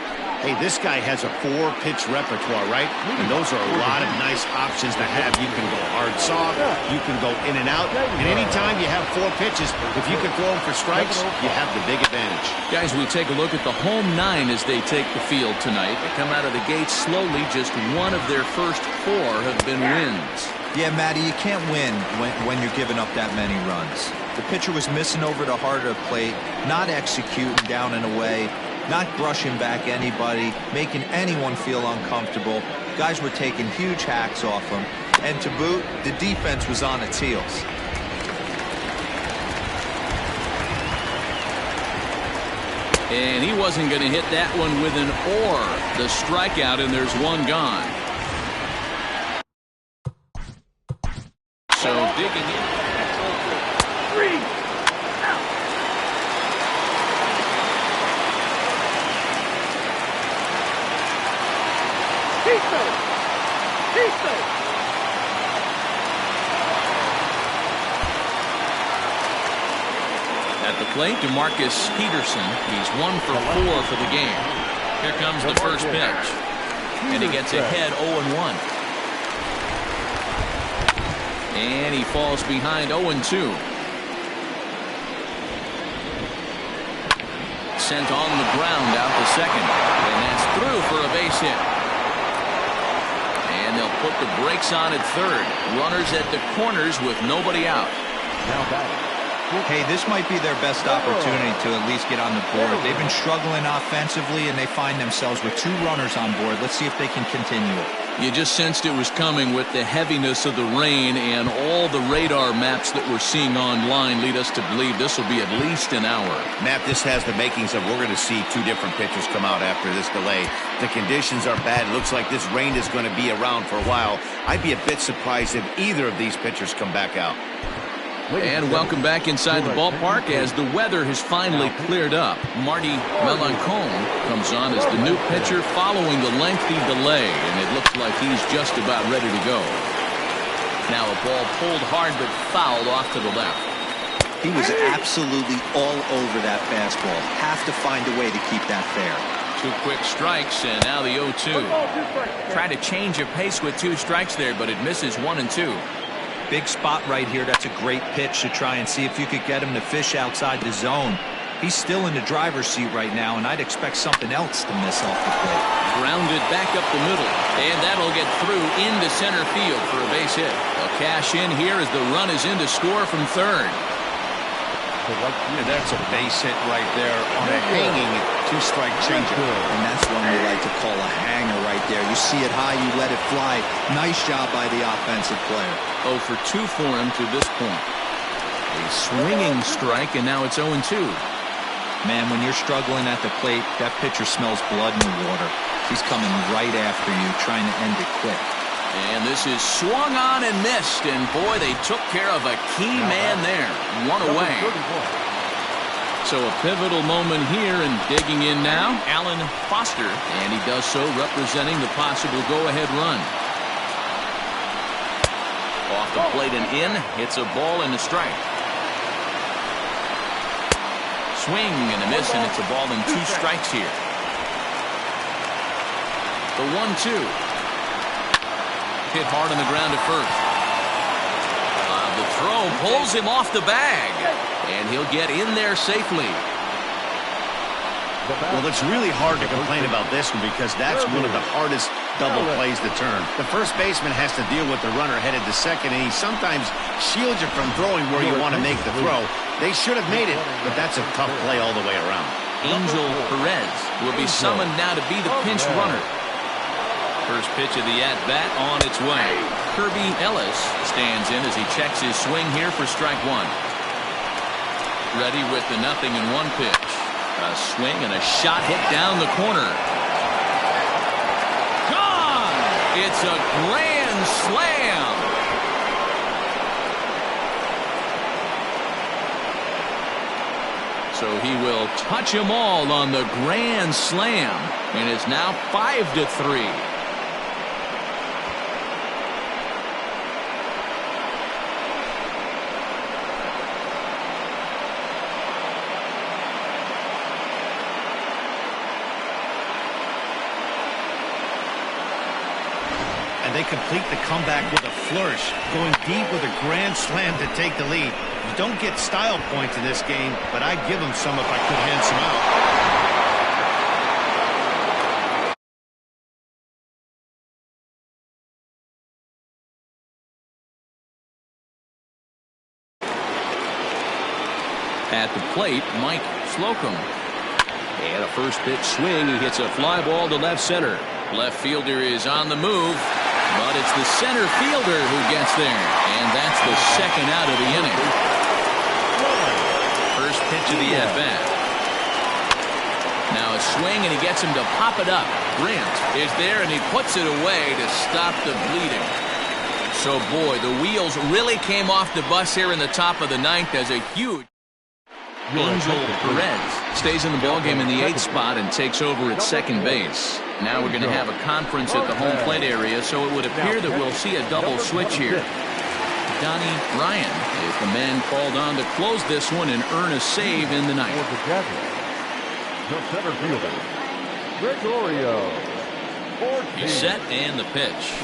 Hey, this guy has a 4-pitch repertoire, right? And those are a lot of nice options to have. You can go hard soft, you can go in and out, and anytime you have 4 pitches, if you can throw them for strikes, you have the big advantage. Guys, we take a look at the home 9 as they take the field tonight. They come out of the gate slowly. Just one of their first 4 have been wins. Yeah, Matty, you can't win when you're giving up that many runs. The pitcher was missing over the heart of the plate, not executing down and away, not brushing back anybody, making anyone feel uncomfortable. Guys were taking huge hacks off him. And to boot, the defense was on its heels. And he wasn't going to hit that one with an or. The strikeout, and there's one gone. So digging in. 3. At the plate, DeMarcus Peterson. He's 1 for 4 for the game. Here comes the first pitch. And he gets ahead 0-1. And he falls behind 0-2. Sent on the ground out to second. And that's through for a base hit. And they'll put the brakes on at third. Runners at the corners with nobody out. Now batting. Hey, this might be their best opportunity to at least get on the board. They've been struggling offensively, and they find themselves with 2 runners on board. Let's see if they can continue it. You just sensed it was coming with the heaviness of the rain, and all the radar maps that we're seeing online lead us to believe this will be at least an hour. Matt, this has the makings of we're going to see 2 different pitchers come out after this delay. The conditions are bad. Looks like this rain is going to be around for a while. I'd be a bit surprised if either of these pitchers come back out. And welcome back inside the ballpark as the weather has finally cleared up. Marty Melancon comes on as the new pitcher following the lengthy delay, and it looks like he's just about ready to go. Now a ball pulled hard but fouled off to the left. He was absolutely all over that fastball. Have to find a way to keep that fair. 2 quick strikes, and now the 0-2. Try to change your pace with 2 strikes there, but it misses 1 and 2. Big spot right here. That's a great pitch to try and see if you could get him to fish outside the zone. He's still in the driver's seat right now, and I'd expect something else to miss off the plate. Grounded back up the middle, and that'll get through into center field for a base hit. They'll cash in here as the run is in to score from third. And that's a base hit right there on a hanging 2-strike changeup. And that's one we like to call a hanger right there. You see it high, you let it fly. Nice job by the offensive player. 0 for 2 for him to this point. A swinging strike, and now it's 0-2. Man, when you're struggling at the plate, that pitcher smells blood in the water. He's coming right after you, trying to end it quick. And this is swung on and missed, and boy, they took care of a key man there. 1 away. So a pivotal moment here, and digging in now, Alan Foster, and he does so representing the possible go-ahead run. Off the plate and in, hits a ball and a strike. Swing and a miss, and it's a ball and 2 strikes here. The 1-2. Hit hard on the ground at first. The throw pulls him off the bag, and he'll get in there safely. Well, it's really hard to complain about this one because that's one of the hardest double plays to turn. The first baseman has to deal with the runner headed to second, and he sometimes shields you from throwing where you want to make the throw. They should have made it, but that's a tough play all the way around. Angel Perez will be summoned now to be the pinch runner. First pitch of the at-bat on its way. Kirby Ellis stands in as he checks his swing here for strike 1. Ready with the 0-1 pitch. A swing and a shot hit down the corner. Gone! It's a grand slam! So he will touch them all on the grand slam, and it's now 5-3. they complete the comeback with a flourish, going deep with a grand slam to take the lead. You don't get style points in this game, but I'd give them some if I could hand some out. At the plate, Mike Slocum. And a first pitch swing. He hits a fly ball to left center. Left fielder is on the move, but it's the center fielder who gets there. And that's the second out of the inning. First pitch of the at-bat. Now a swing, and he gets him to pop it up. Grant is there, and he puts it away to stop the bleeding. So, boy, the wheels really came off the bus here in the top of the ninth as a huge... Angel Perez stays in the ballgame in the 8th spot and takes over at second base. Now we're going to have a conference at the home plate area, so it would appear that we'll see a double switch here. Donnie Ryan is the man called on to close this one and earn a save in the ninth. The center fielder, Gregorio Ortiz. He's set and the pitch.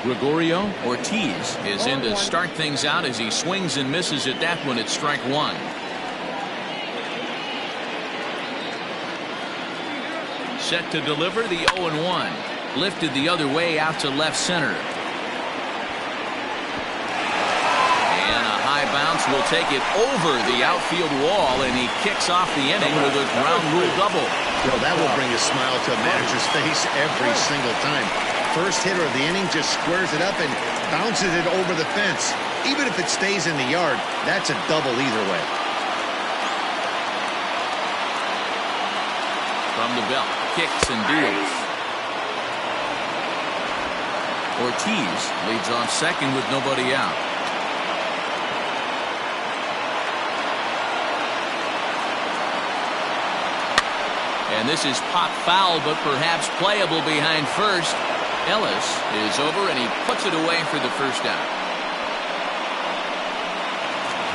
Gregorio Ortiz is in to start things out as he swings and misses at that one at strike one. Set to deliver the 0-1. Lifted the other way out to left center. And a high bounce will take it over the outfield wall, and he kicks off the inning with a ground rule double. Well, that will bring a smile to a manager's face every single time. First hitter of the inning just squares it up and bounces it over the fence. Even if it stays in the yard, that's a double either way. From the belt, kicks and deals. Ortiz leads off second with nobody out. And this is pop foul, but perhaps playable behind first. Ellis is over, and he puts it away for the first out.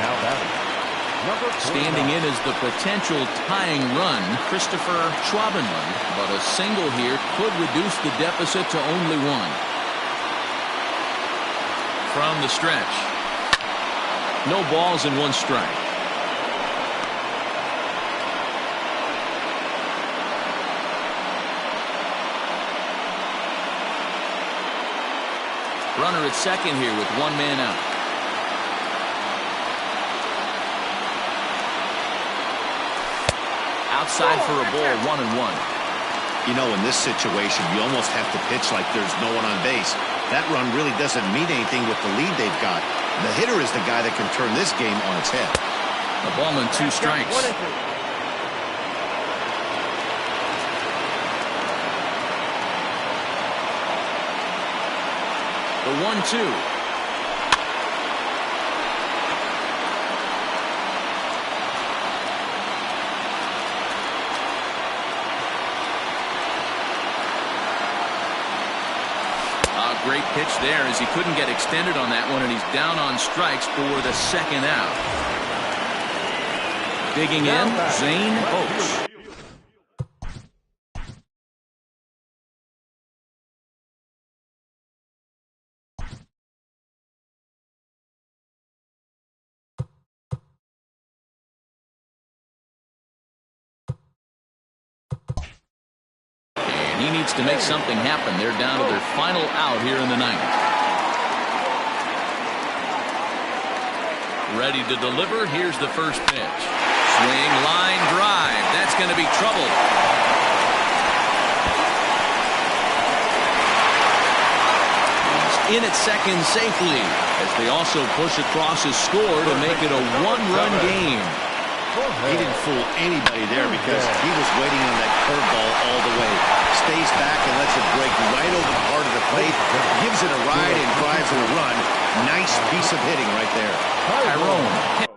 Now batting. Standing in is the potential tying run, Christopher Schwabenland, but a single here could reduce the deficit to only one. From the stretch. No balls and one strike. Runner at second here with one man out. Outside for a ball, 1-1. You know, in this situation, you almost have to pitch like there's no one on base. That run really doesn't mean anything with the lead they've got. The hitter is the guy that can turn this game on its head. A ball and 2 strikes. The 1-2. Great pitch there as he couldn't get extended on that one, and he's down on strikes for the second out. Digging in, Zane Oates. He needs to make something happen. They're down to their final out here in the ninth. Ready to deliver. Here's the first pitch. Swing, line, drive. That's going to be trouble. He's in at second safely as they also push across his score to make it a one-run game. He didn't fool anybody there because he was waiting on that curveball all the way. Stays back and lets it break right over the heart of the plate. Gives it a ride and drives it a run. Nice piece of hitting right there. Tyrone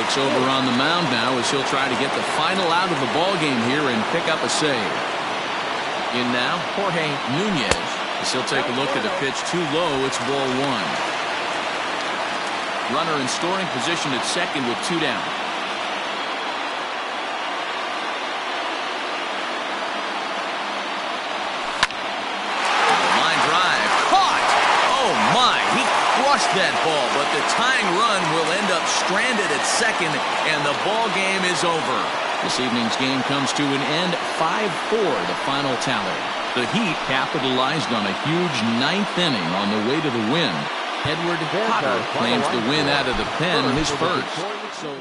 Takes over on the mound now as he'll try to get the final out of the ball game here and pick up a save. In now, Jorge Nunez. As he'll take a look at a pitch too low. It's ball one. Runner in scoring position at second with 2 down. Line drive. Caught! Oh my! He crushed that ball, but the tying run will end up stranded at second, and the ball game is over. This evening's game comes to an end, 5-4, the final tally. The Heat capitalized on a huge 9th inning on the way to the win. Edward Potter claims the win out of the pen, his first. So